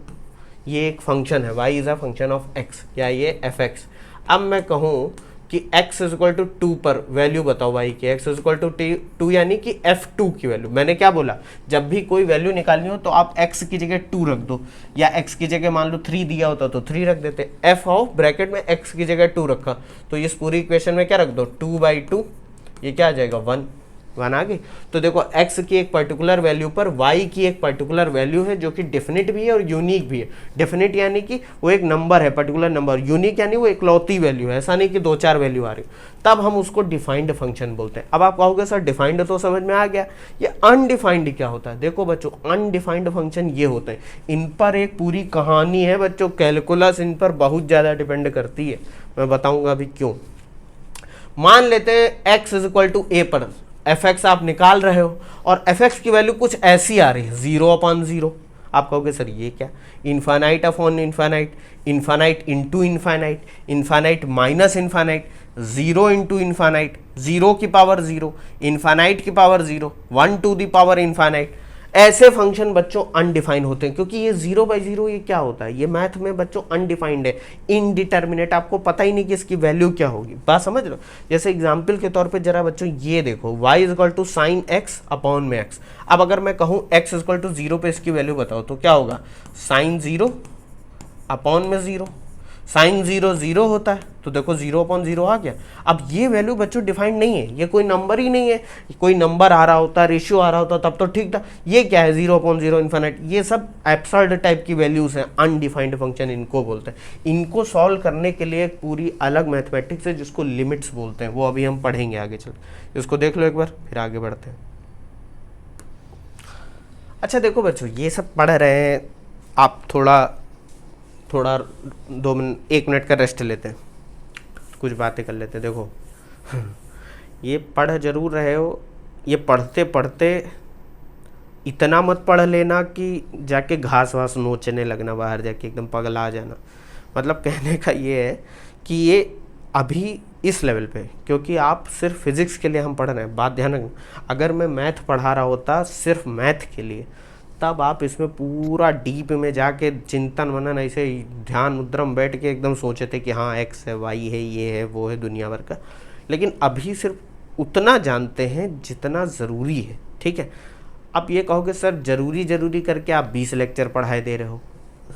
ये एक फंक्शन है, y is a function of x, या ये fx। अब मैं कहूँ कि x इज इक्वल टू 2 पर वैल्यू बताओ y की, x इज इक्वल टू 2 यानी कि f2 की वैल्यू। मैंने क्या बोला, जब भी कोई वैल्यू निकालनी हो तो आप x की जगह 2 रख दो, या x की जगह मान लो 3 दिया होता तो 3 रख देते, f ऑफ ब्रैकेट में x की जगह 2 रखा, तो इस पूरी इक्वेशन में क्या रख दो, 2/2, ये क्या आ जाएगा 1 आ गई। तो देखो x की एक पर्टिकुलर वैल्यू पर y की एक पर्टिकुलर वैल्यू है जो कि डेफिनेट भी है और यूनिक भी है। डेफिनेट यानी कि वो एक नंबर है, पर्टिकुलर नंबर, यूनिक यानी वो इकलौती वैल्यू है, ऐसा नहीं कि 2-4 वैल्यू आ रही, तब हम उसको डिफाइंड फंक्शन बोलते हैं। अब आप कहोगे सर डिफाइंड तो समझ में आ गया, ये अनडिफाइंड क्या होता है। देखो बच्चों अनडिफाइंड फंक्शन ये होते हैं, इन पर एक पूरी कहानी है बच्चों, कैलकुलस इन पर बहुत ज़्यादा डिपेंड करती है, मैं बताऊँगा अभी क्यों। मान लेते हैं x इज इक्वल टू ए पर fx आप निकाल रहे हो और fx की वैल्यू कुछ ऐसी आ रही है 0/0। आप कहोगे सर ये क्या, infinite upon infinite, infinite into infinite, infinite minus infinite, 0 into infinite, 0 की पावर 0, इन्फानाइट की power 0, 1 to the power infinite. ऐसे फंक्शन बच्चों अनडिफाइंड होते हैं, क्योंकि ये 0/0 ये क्या होता है, ये मैथ में बच्चों अनडिफाइंड है, इनडिटर्मिनेट, आपको पता ही नहीं कि इसकी वैल्यू क्या होगी। बात समझ लो, जैसे एग्जाम्पल के तौर पे जरा बच्चों ये देखो, y is equal to sine x upon में एक्स। अब अगर मैं कहूँ x इज इक्वल टू 0 पे इसकी वैल्यू बताओ तो क्या होगा, साइन 0 अपॉन में 0, साइन 0 0 होता है, तो देखो 0/0 आ गया। अब ये वैल्यू बच्चों डिफाइंड नहीं है, ये कोई नंबर ही नहीं है, कोई नंबर आ रहा होता, रेशियो आ रहा होता तब तो ठीक था, ये क्या है 0/0 इन्फिनिट, ये सब एब्सर्ड टाइप की वैल्यूज हैं, अनडिफाइंड फंक्शन इनको बोलते हैं। इनको सॉल्व करने के लिए एक पूरी अलग मैथमेटिक्स है जिसको लिमिट्स बोलते हैं, वो अभी हम पढ़ेंगे आगे चल, इसको देख लो एक बार फिर आगे बढ़ते हैं। अच्छा देखो बच्चों ये सब पढ़ रहे हैं, आप थोड़ा 1 मिनट का रेस्ट लेते हैं, कुछ बातें कर लेते हैं। देखो ये पढ़ जरूर रहे हो, ये पढ़ते पढ़ते इतना मत पढ़ लेना कि जाके घास वास नोचने लगना, बाहर जाके एकदम पगला जाना। मतलब कहने का ये है कि ये अभी इस लेवल पे, क्योंकि आप सिर्फ फिजिक्स के लिए हम पढ़ रहे हैं, बात ध्यान रखना। अगर मैं मैथ पढ़ा रहा होता सिर्फ मैथ के लिए, तब आप इसमें पूरा डीप में जाके चिंतन मनन ऐसे ध्यान मुद्रम बैठ के एकदम सोचे थे कि हाँ एक्स है, वाई है, ये है, वो है, दुनिया भर का। लेकिन अभी सिर्फ उतना जानते हैं जितना ज़रूरी है, ठीक है। अब ये कहोगे सर ज़रूरी करके आप 20 लेक्चर पढ़ाए दे रहे हो,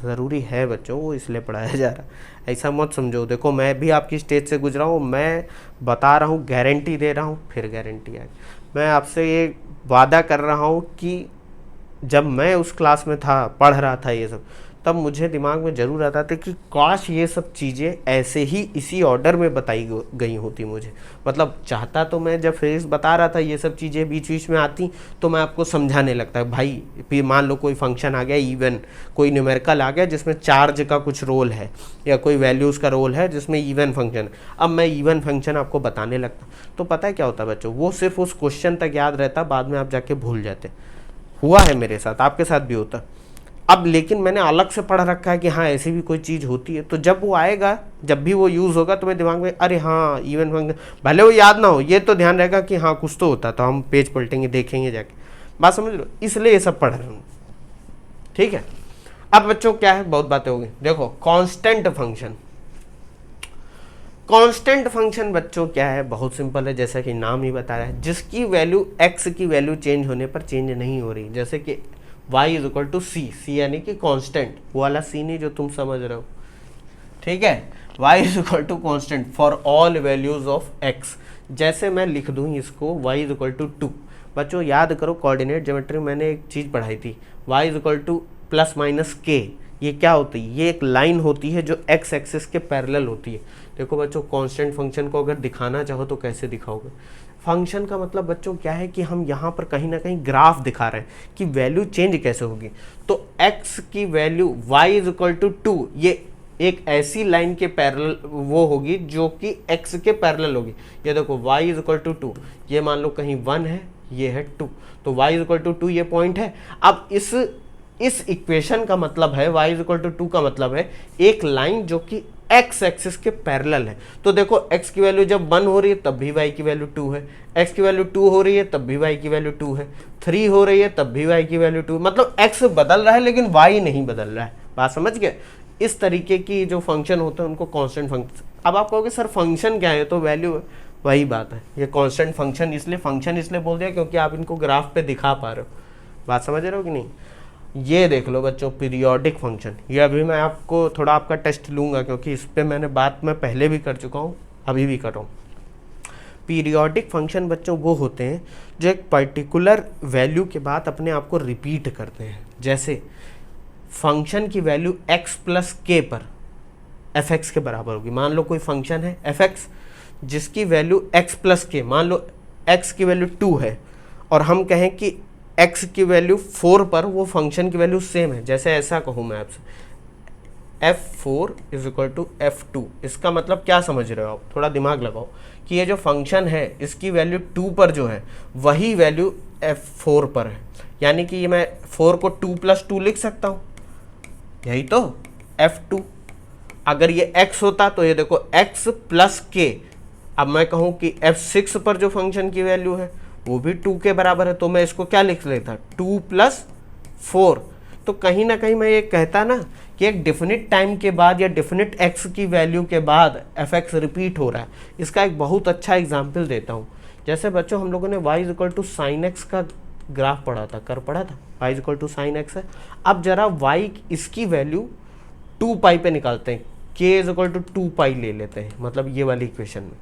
ज़रूरी है बच्चों, वो इसलिए पढ़ाया जा रहा है, ऐसा मत समझो। देखो मैं भी आपकी स्टेज से गुजरा हूँ, मैं बता रहा हूँ, गारंटी दे रहा हूँ, फिर गारंटी आए। मैं आपसे ये वादा कर रहा हूँ कि जब मैं उस क्लास में था, पढ़ रहा था ये सब, तब मुझे दिमाग में ज़रूर आता था कि काश ये सब चीज़ें ऐसे ही इसी ऑर्डर में बताई गई होती मुझे। मतलब चाहता तो मैं जब फिजिक्स बता रहा था ये सब चीज़ें बीच बीच में आती तो मैं आपको समझाने लगता है, भाई फिर मान लो कोई फंक्शन आ गया, इवन कोई न्यूमेरिकल आ गया जिसमें चार्ज का कुछ रोल है या कोई वैल्यूज़ का रोल है जिसमें इवन फंक्शन, अब मैं इवन फंक्शन आपको बताने लगता, तो पता है क्या होता है बच्चों, वो सिर्फ उस क्वेश्चन तक याद रहता, बाद में आप जाके भूल जाते। हुआ है मेरे साथ, आपके साथ भी होता। अब लेकिन मैंने अलग से पढ़ रखा है कि हाँ ऐसी भी कोई चीज़ होती है, तो जब वो आएगा, जब भी वो यूज़ होगा तो मेरे दिमाग में अरे हाँ इवन फंक्शन, भले वो याद ना हो, ये तो ध्यान रहेगा कि हाँ कुछ तो होता, तो हम पेज पलटेंगे, देखेंगे जाके। बात समझ लो, इसलिए ये सब पढ़ रहे हूँ, ठीक है। अब बच्चों क्या है, बहुत बातें होगी। देखो कांस्टेंट फंक्शन, कांस्टेंट फंक्शन बच्चों क्या है, बहुत सिंपल है, जैसा कि नाम ही बता रहा है, जिसकी वैल्यू x की वैल्यू चेंज होने पर चेंज नहीं हो रही। जैसे कि y इज इक्वल टू सी, सी यानी कि कांस्टेंट, वो वाला सी नहीं जो तुम समझ रहे हो, ठीक है। y is equal to constant for all values of x। जैसे मैं लिख दूँ इसको y इज इक्वल टू 2। बच्चों याद करो कोऑर्डिनेट ज्योमेट्री में एक चीज़ पढ़ाई थी, y is equal two plus minus k। ये क्या होती है, ये एक लाइन होती है जो x एक्सिस के पैरेलल होती है। देखो बच्चों कांस्टेंट फंक्शन को अगर दिखाना चाहो तो कैसे दिखाओगे, फंक्शन का मतलब बच्चों क्या है कि हम यहाँ पर कहीं ना कहीं ग्राफ दिखा रहे हैं कि वैल्यू चेंज कैसे होगी। तो x की value y is equal to 2, ये एक ऐसी लाइन के पैरेलल वो होगी जो कि x के पैरेलल होगी। ये देखो y इज इक्वल टू 2, ये मान लो कहीं 1 है, ये है 2, तो y इज इक्वल टू 2 ये पॉइंट है। अब इस इक्वेशन का मतलब है y इज इक्वल टू 2 का मतलब है एक लाइन जो कि x एक्सिस के पैरेलल है। तो देखो x की वैल्यू जब 1 हो रही है तब भी y की वैल्यू 2 है, x की वैल्यू 2 हो रही है तब भी y की वैल्यू 2 है, 3 हो रही है तब भी y की वैल्यू 2, मतलब x बदल रहा है लेकिन y नहीं बदल रहा है। बात समझ गए। इस तरीके की जो फंक्शन होते हैं उनको कांस्टेंट फंक्शन। अब आप कहोगे सर फंक्शन क्या है, तो वैल्यू है, वही बात है। ये कांस्टेंट फंक्शन इसलिए बोल दिया क्योंकि आप इनको ग्राफ पे दिखा पा रहे हो। बात समझ रहे हो कि नहीं। ये देख लो बच्चों पीरियोडिक फंक्शन, ये अभी मैं आपको थोड़ा आपका टेस्ट लूँगा क्योंकि इस पर मैंने बात मैं पहले भी कर चुका हूँ, अभी भी कर रहा हूँ। पीरियोडिक फंक्शन बच्चों वो होते हैं जो एक पर्टिकुलर वैल्यू के बाद अपने आप को रिपीट करते हैं। जैसे फंक्शन की वैल्यू x प्लस के पर fx के बराबर होगी। मान लो कोई फंक्शन है fx जिसकी वैल्यू x प्लस के, मान लो x की वैल्यू 2 है और हम कहें कि x की वैल्यू 4 पर वो फंक्शन की वैल्यू सेम है। जैसे ऐसा कहूँ मैं आपसे f4 is equal to f2, इसका मतलब क्या समझ रहे हो आप, थोड़ा दिमाग लगाओ कि ये जो फंक्शन है इसकी वैल्यू 2 पर जो है वही वैल्यू f4 पर है। यानी कि ये मैं 4 को 2 प्लस 2 लिख सकता हूँ, यही तो f2। अगर ये x होता तो ये देखो x प्लस के, अब मैं कहूँ कि f6 पर जो फंक्शन की वैल्यू है वो भी 2 के बराबर है, तो मैं इसको क्या लिख लेता 2 प्लस 4। तो कहीं ना कहीं मैं ये कहता ना कि एक डेफिनिट टाइम के बाद या डेफिनिट x की वैल्यू के बाद fx रिपीट हो रहा है। इसका एक बहुत अच्छा एग्जाम्पल देता हूँ। जैसे बच्चों हम लोगों ने y is equal to sine x का ग्राफ पढ़ा था, पढ़ा था y is equal to sine x है। अब जरा y इसकी वैल्यू 2 पाई पे निकालते हैं, k इज इक्वल टू 2 पाई ले लेते हैं, मतलब ये वाली इक्वेशन में।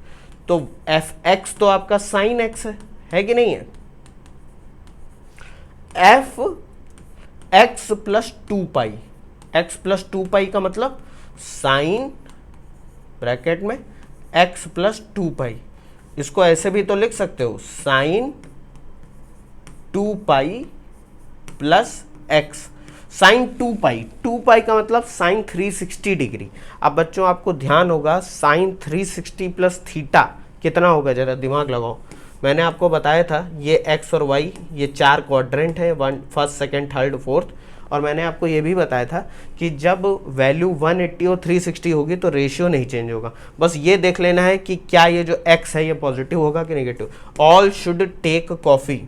तो fx तो आपका साइन एक्स है कि नहीं है, f x plus 2 pi, x plus 2 pi का मतलब साइन ब्रैकेट में x प्लस 2 पाई। इसको ऐसे भी तो लिख सकते हो sine 2 pi plus x, sine 2 pi, 2 pi का मतलब साइन 360 डिग्री। अब बच्चों आपको ध्यान होगा साइन 360 प्लस थीटा कितना होगा, जरा दिमाग लगाओ। मैंने आपको बताया था ये x और y ये 4 क्वाड्रेंट है, फर्स्ट सेकंड थर्ड फोर्थ, और मैंने आपको ये भी बताया था कि जब वैल्यू 180 और 360 होगी तो रेशियो नहीं चेंज होगा। बस ये देख लेना है कि क्या ये जो x है ये पॉजिटिव होगा कि negative. All should take coffee.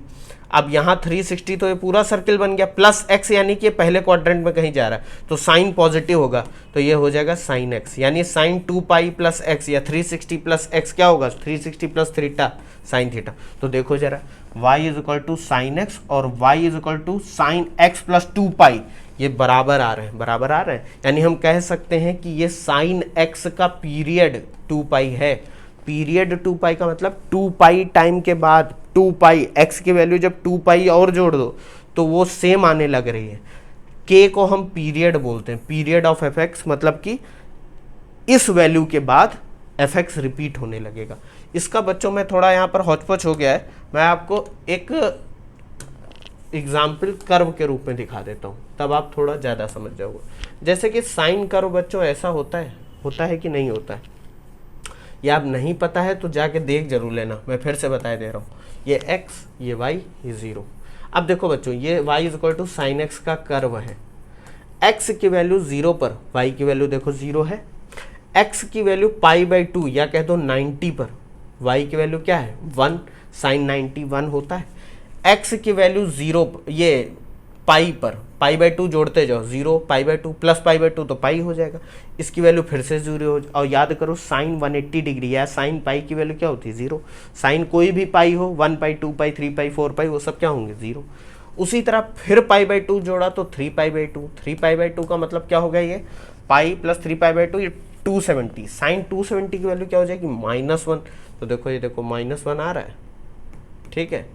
अब यहाँ 360 तो ये पूरा सर्किल बन गया, प्लस x यानी कि पहले क्वाड्रेंट में कहीं जा रहा है तो साइन पॉजिटिव होगा, तो ये हो जाएगा साइन x, यानी साइन 2 पाई प्लस x या 360 प्लस x क्या होगा 360 प्लस थीटा साइन थीटा। तो देखो जरा y is equal to sine x और y is equal to sine x plus 2 pi, ये बराबर आ रहे हैं, बराबर आ रहे हैं। यानी हम कह सकते हैं कि ये साइन x का पीरियड 2 पाई है। पीरियड 2 पाई का मतलब 2 पाई टाइम के बाद 2 पाई x की वैल्यू जब 2 पाई और जोड़ दो तो वो सेम आने लग रही है। k को हम पीरियड बोलते हैं, पीरियड ऑफ fx, मतलब कि इस वैल्यू के बाद fx रिपीट होने लगेगा। इसका बच्चों में थोड़ा यहाँ पर हौच-पौच हो गया है, मैं आपको एक एग्जाम्पल कर्व के रूप में दिखा देता हूँ, तब आप थोड़ा ज़्यादा समझ जाओगे। जैसे कि साइन कर्व बच्चों ऐसा होता है कि नहीं होता है, या आप नहीं पता है तो जाके देख जरूर लेना, मैं फिर से बता दे रहा हूँ। ये x, ये y, ये 0। अब देखो बच्चों ये y is equal to sine x का कर्व है, x की वैल्यू 0 पर y की वैल्यू देखो 0 है, x की वैल्यू पाई बाई 2 या कह दो 90 पर y की वैल्यू क्या है 1, साइन 90 1 होता है। x की वैल्यू 0, ये पाई पर पाई बाई 2 जोड़ते जाओ, 0 pi by 2 plus pi by 2 तो पाई हो जाएगा, इसकी वैल्यू फिर से 0 हो। और याद करो साइन 180 डिग्री या साइन पाई की वैल्यू क्या होती है 0। साइन कोई भी पाई हो, 1 पाई 2 पाई 3 पाई 4 पाई वो सब क्या होंगे 0। उसी तरह फिर पाई बाई 2 जोड़ा तो 3 पाई बाई 2, 3 पाई बाई 2 का मतलब क्या होगा, ये पाई प्लस 3 पाई बाई 2 ये 270। साइन 270 की वैल्यू क्या हो जाएगी -1। तो देखो ये देखो -1 आ रहा है, ठीक है।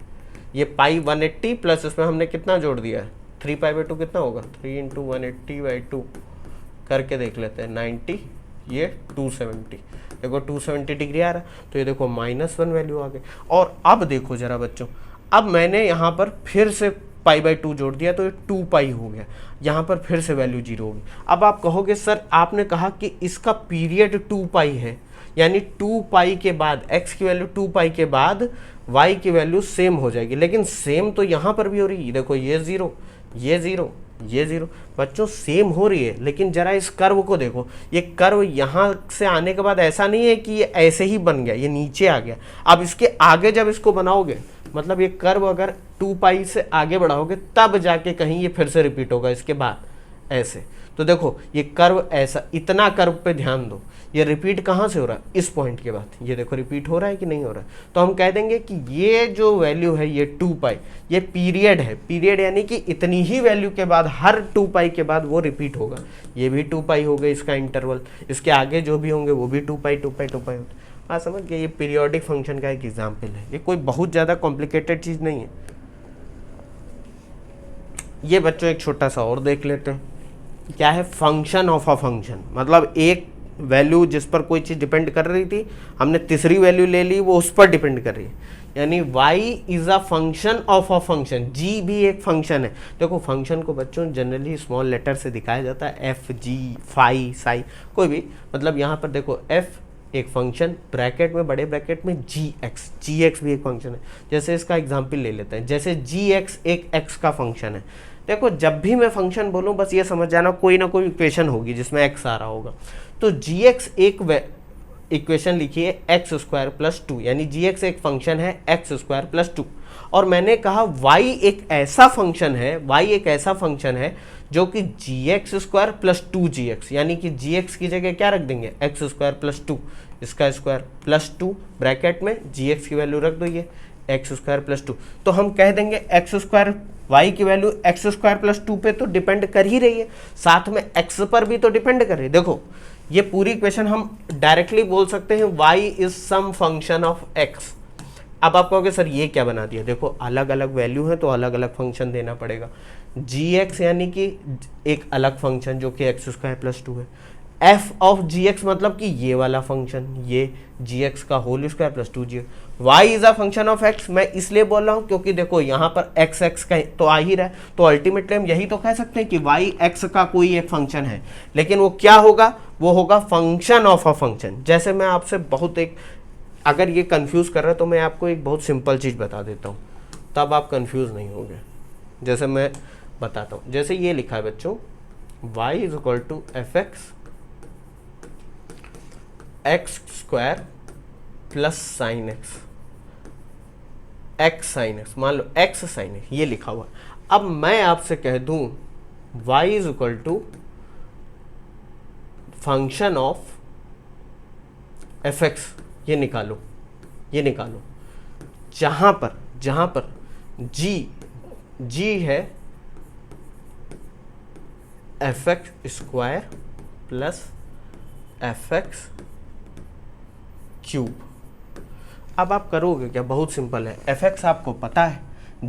ये पाई 180 प्लस इसमें हमने कितना जोड़ दिया है 3 पाई बाई 2 कितना होगा 3 इंटू 180/2 करके देख लेते हैं 90, ये 270। देखो 270 डिग्री आ रहा है, तो ये देखो -1 वैल्यू आ गई। और अब देखो जरा बच्चों, अब मैंने यहाँ पर फिर से पाई बाई 2 जोड़ दिया तो ये 2 पाई हो गया, यहाँ पर फिर से वैल्यू 0 होगी। अब आप कहोगे सर आपने कहा कि इसका पीरियड 2 पाई है, यानी 2 पाई के बाद x की वैल्यू 2 पाई के बाद y की वैल्यू सेम हो जाएगी, लेकिन सेम तो यहाँ पर भी हो रही है। देखो ये 0 ये 0 ये 0 बच्चों सेम हो रही है, लेकिन जरा इस कर्व को देखो, ये कर्व यहाँ से आने के बाद ऐसा नहीं है कि ये ऐसे ही बन गया, ये नीचे आ गया। अब इसके आगे जब इसको बनाओगे, मतलब ये कर्व अगर 2 पाई से आगे बढ़ाओगे तब जाके कहीं ये फिर से रिपीट होगा इसके बाद ऐसे। तो देखो ये कर्व ऐसा, इतना कर्व पे ध्यान दो, ये रिपीट कहाँ से हो रहा है इस पॉइंट के बाद, ये देखो रिपीट हो रहा है कि नहीं हो रहा है। तो हम कह देंगे कि ये जो वैल्यू है ये 2 पाई, ये पीरियड है। पीरियड यानी कि इतनी ही वैल्यू के बाद हर 2 पाई के बाद वो रिपीट होगा। ये भी 2 पाई हो गई इसका इंटरवल, इसके आगे जो भी होंगे वो भी 2 पाई 2 पाई 2 पाई होते। हाँ समझ गए, ये पीरियोडिक फंक्शन का एक एग्जाम्पल है, ये कोई बहुत ज़्यादा कॉम्प्लिकेटेड चीज़ नहीं है। ये बच्चों एक छोटा सा और देख लेते हैं, क्या है फंक्शन ऑफ अ फंक्शन। मतलब एक वैल्यू जिस पर कोई चीज़ डिपेंड कर रही थी, हमने तीसरी वैल्यू ले ली, वो उस पर डिपेंड कर रही है। यानी y is a function of a function, g भी एक फंक्शन है। देखो फंक्शन को बच्चों जनरली स्मॉल लेटर से दिखाया जाता है, एफ जी फाई साई कोई भी। मतलब यहाँ पर देखो f एक फंक्शन, ब्रैकेट में बड़े ब्रैकेट में gx भी एक फंक्शन है। जैसे इसका एग्जाम्पल ले लेते हैं, जैसे gx एक x का फंक्शन है। देखो जब भी मैं फंक्शन बोलूँ बस ये समझ जाना कोई ना कोई इक्वेशन होगी जिसमें x आ रहा होगा। तो gx एक इक्वेशन लिखिए x² + 2, यानी gx एक फंक्शन है x² + 2। और मैंने कहा y एक ऐसा फंक्शन है जो कि gx² + 2gx, यानी कि gx की जगह क्या रख देंगे x² + 2, इसका स्क्वायर प्लस 2 ब्रैकेट में gx की वैल्यू रख दो ये x² + 2। तो हम कह देंगे x² y की वैल्यू x² + 2 पे तो डिपेंड कर ही रही है, साथ में x पर भी तो डिपेंड कर रही है। देखो ये पूरी इक्वेशन हम डायरेक्टली बोल सकते हैं y is some function of x। अब आप कहोगे सर ये क्या बना दिया, देखो अलग अलग वैल्यू है तो अलग अलग फंक्शन देना पड़ेगा। gx यानी कि एक अलग फंक्शन जो कि x² + 2 है। f ऑफ gx मतलब कि ये वाला फंक्शन, ये gx का whole square plus 2gx। y is a function of x, मैं इसलिए बोल रहा हूँ क्योंकि देखो यहाँ पर x का तो आ ही रहा है, तो अल्टीमेटली हम यही तो कह सकते हैं कि y x का कोई एक फंक्शन है, लेकिन वो क्या होगा, वो होगा फंक्शन ऑफ अ फंक्शन। जैसे मैं आपसे बहुत एक, अगर ये कंफ्यूज कर रहा है तो मैं आपको एक बहुत सिंपल चीज़ बता देता हूँ, तब आप कंफ्यूज नहीं होंगे। जैसे मैं बताता हूँ, जैसे ये लिखा है बच्चों y = fx x² + sin x sin x, मान लो x sin x ये लिखा हुआ। अब मैं आपसे कह दूं y = फंक्शन ऑफ fx, ये निकालो जहां पर g है fx² + fx³ अब आप करोगे क्या, बहुत सिंपल है। fx आपको पता है,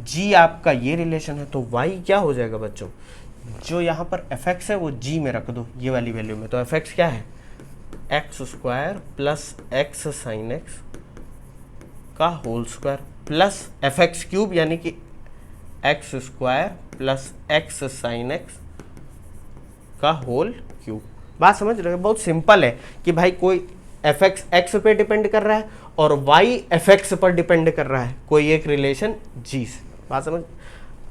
g आपका ये रिलेशन है, तो y क्या हो जाएगा बच्चों, जो यहाँ पर fx है वो g में रख दो ये वाली वैल्यू में, तो fx क्या है x² + x sin x का होल स्क्वायर प्लस fx³ यानी कि x² + x sin x का होल क्यूब। बात समझ रहे हो, बहुत सिंपल है कि भाई कोई fx x पे डिपेंड कर रहा है और y fx पर डिपेंड कर रहा है, कोई एक रिलेशन g से। बात समझ।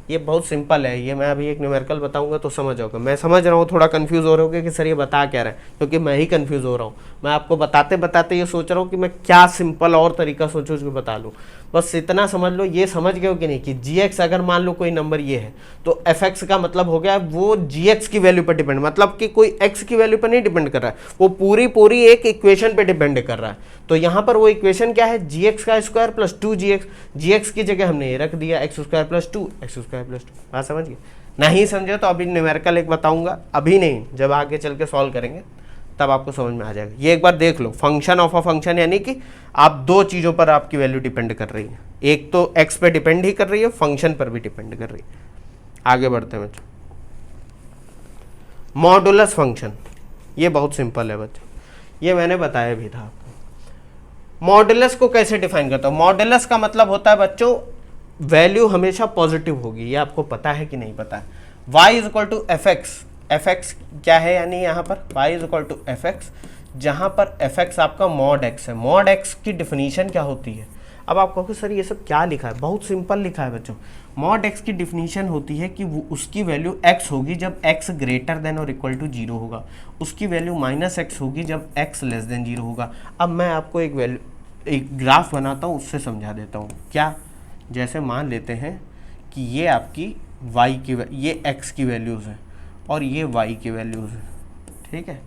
ये बहुत सिंपल है, ये मैं अभी एक न्यूमेरिकल बताऊंगा तो समझ जाओगे। मैं समझ रहा हूँ थोड़ा कंफ्यूज हो रहे होगे कि सर ये बता क्या रहा है, क्योंकि मैं ही कंफ्यूज हो रहा हूँ। मैं आपको बताते बताते ये सोच रहा हूँ कि मैं क्या सिंपल और तरीका सोचूं कि बता लूँ। बस इतना समझ लो, ये समझ गए हो कि नहीं कि जी अगर मान लो कोई नंबर ये है तो एफ का मतलब हो गया वो जी की वैल्यू पर डिपेंड, मतलब कि कोई एक्स की वैल्यू पर नहीं डिपेंड कर रहा है, वो पूरी एक इक्वेशन पे डिपेंड कर रहा है। तो यहाँ पर वो इक्वेशन क्या है, जी का स्क्वायर प्लस 2 जी की जगह हमने ये रख दिया x square plus 2 x square plus 2। बात समझ गए? नहीं समझे तो अभी न्यूमेरिकल एक बताऊंगा, अभी नहीं, जब आगे चल के सॉल्व करेंगे तब आपको समझ में आ जाएगा। ये एक बार देख लो, फंक्शन ऑफ अ फंक्शन यानी कि आप दो चीज़ों पर आपकी वैल्यू डिपेंड कर रही है, एक तो एक्स पे डिपेंड ही कर रही है, फंक्शन पर भी डिपेंड कर रही है। आगे बढ़ते हैं बच्चों, मॉडुलस फंक्शन, ये बहुत सिंपल है बच्चों, ये मैंने बताया भी था आपको। मॉडुलस को कैसे डिफाइन करता हूँ? मॉडुलस का मतलब होता है बच्चों वैल्यू हमेशा पॉजिटिव होगी, ये आपको पता है कि नहीं पता है। y is equal to F x क्या है, यानी यहाँ पर y is equal to F x, जहाँ पर एफ एक्स आपका मॉड एक्स है। मॉड एक्स की डिफिनीशन क्या होती है? अब आप कहोगे सर ये सब क्या लिखा है, बहुत सिंपल लिखा है बच्चों। मॉड एक्स की डिफिनीशन होती है कि वो उसकी वैल्यू x होगी जब x ग्रेटर देन और इक्वल टू 0 होगा, उसकी वैल्यू माइनस x होगी जब x लेस देन 0 होगा। अब मैं आपको एक ग्राफ बनाता हूँ, उससे समझा देता हूँ। क्या? जैसे मान लेते हैं कि ये आपकी y की ये x की वैल्यूज़ हैं और ये y की वैल्यूज़ हैं, ठीक है,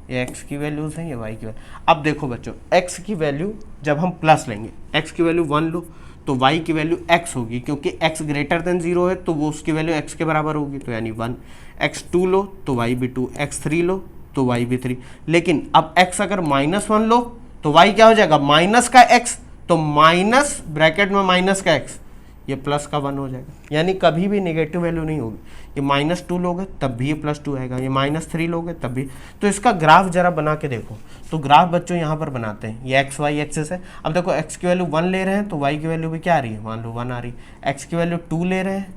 ये x की वैल्यूज़ हैं, ये y की वैल्यू। अब देखो बच्चों, x की वैल्यू जब हम प्लस लेंगे, x की वैल्यू 1 लो तो y की वैल्यू x होगी, क्योंकि x ग्रेटर देन 0 है तो वो उसकी वैल्यू x के बराबर होगी, तो यानी 1। x2 लो तो y भी 2, x3 लो तो y भी 3। लेकिन अब x अगर -1 लो तो y क्या हो जाएगा, माइनस का x, तो माइनस ब्रैकेट में माइनस का x, ये प्लस का 1 हो जाएगा, यानी कभी भी नेगेटिव वैल्यू नहीं होगी। ये -2 लोगे तब भी ये +2 आएगा, ये -3 लोगे तब भी। तो इसका ग्राफ जरा बना के देखो। तो ग्राफ बच्चों यहाँ पर बनाते हैं, ये एक्स वाई एक्सेस है। अब देखो x की वैल्यू 1 ले रहे हैं तो y की वैल्यू भी क्या आ रही है, मान लो 1 आ रही है। x की वैल्यू 2 ले रहे हैं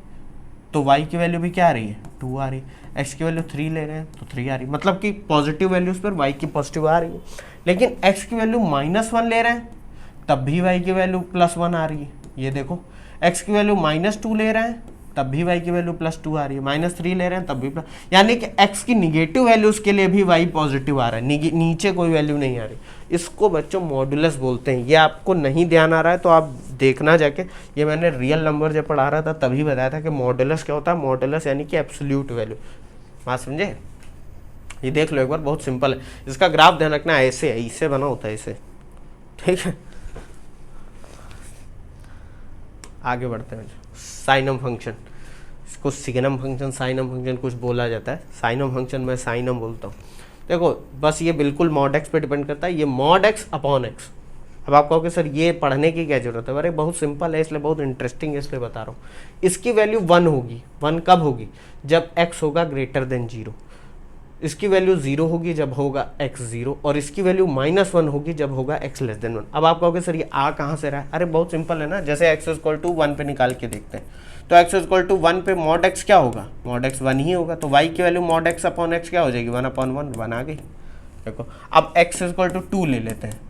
तो y की वैल्यू भी क्या आ रही है, 2 आ रही है। x की वैल्यू 3 ले रहे हैं तो 3 आ रही है, मतलब कि पॉजिटिव वैल्यूज़ पर y की पॉजिटिव आ रही है। लेकिन x की वैल्यू -1 ले रहे हैं तब भी y की वैल्यू +1 आ रही है। ये देखो, x की वैल्यू -2 ले रहे हैं तब भी y की वैल्यू +2 आ रही है, -3 ले रहे हैं तब भी प्लस, यानी कि x की निगेटिव वैल्यूज़ के लिए भी y पॉजिटिव आ रहा है, नीचे कोई वैल्यू नहीं आ रही। इसको बच्चों मॉडुलस बोलते हैं। ये आपको नहीं ध्यान आ रहा है तो आप देखना जाके, ये मैंने रियल नंबर जब पढ़ा रहा था तभी बताया था कि मॉडुलस क्या होता है। मॉडुलस यानी कि एब्सोल्यूट वैल्यू। बात समझे? ये देख लो एक बार, बहुत सिंपल है। इसका ग्राफ ध्यान रखना, ऐसे बना होता है, ऐसे, ठीक है। आगे बढ़ते हैं, साइनम फंक्शन, इसको सिग्नम फंक्शन, साइनम फंक्शन कुछ बोला जाता है। साइनम फंक्शन मैं साइनम बोलता हूँ। देखो बस ये बिल्कुल मॉड एक्स पे डिपेंड करता है, ये मॉड एक्स अपॉन एक्स। अब आप कहोगे सर ये पढ़ने की क्या जरूरत है? अरे बहुत सिंपल है, इसलिए बहुत इंटरेस्टिंग है, इसलिए बता रहा हूँ। इसकी वैल्यू 1 होगी। 1 कब होगी? जब x होगा ग्रेटर देन 0। इसकी वैल्यू 0 होगी जब होगा x 0, और इसकी वैल्यू -1 होगी जब होगा x लेस देन 1। अब आप कहोगे सर ये आ कहाँ से रहा है? अरे बहुत सिंपल है ना, जैसे x इक्वल टू 1 पे निकाल के देखते हैं। तो x इक्वल टू 1 पे मॉड x क्या होगा? मॉड x 1 ही होगा, तो y की value mod x upon x क्या हो जाएगी? 1/1, 1 आ गई। देखो अब x इक्वल टू 2 ले लेते हैं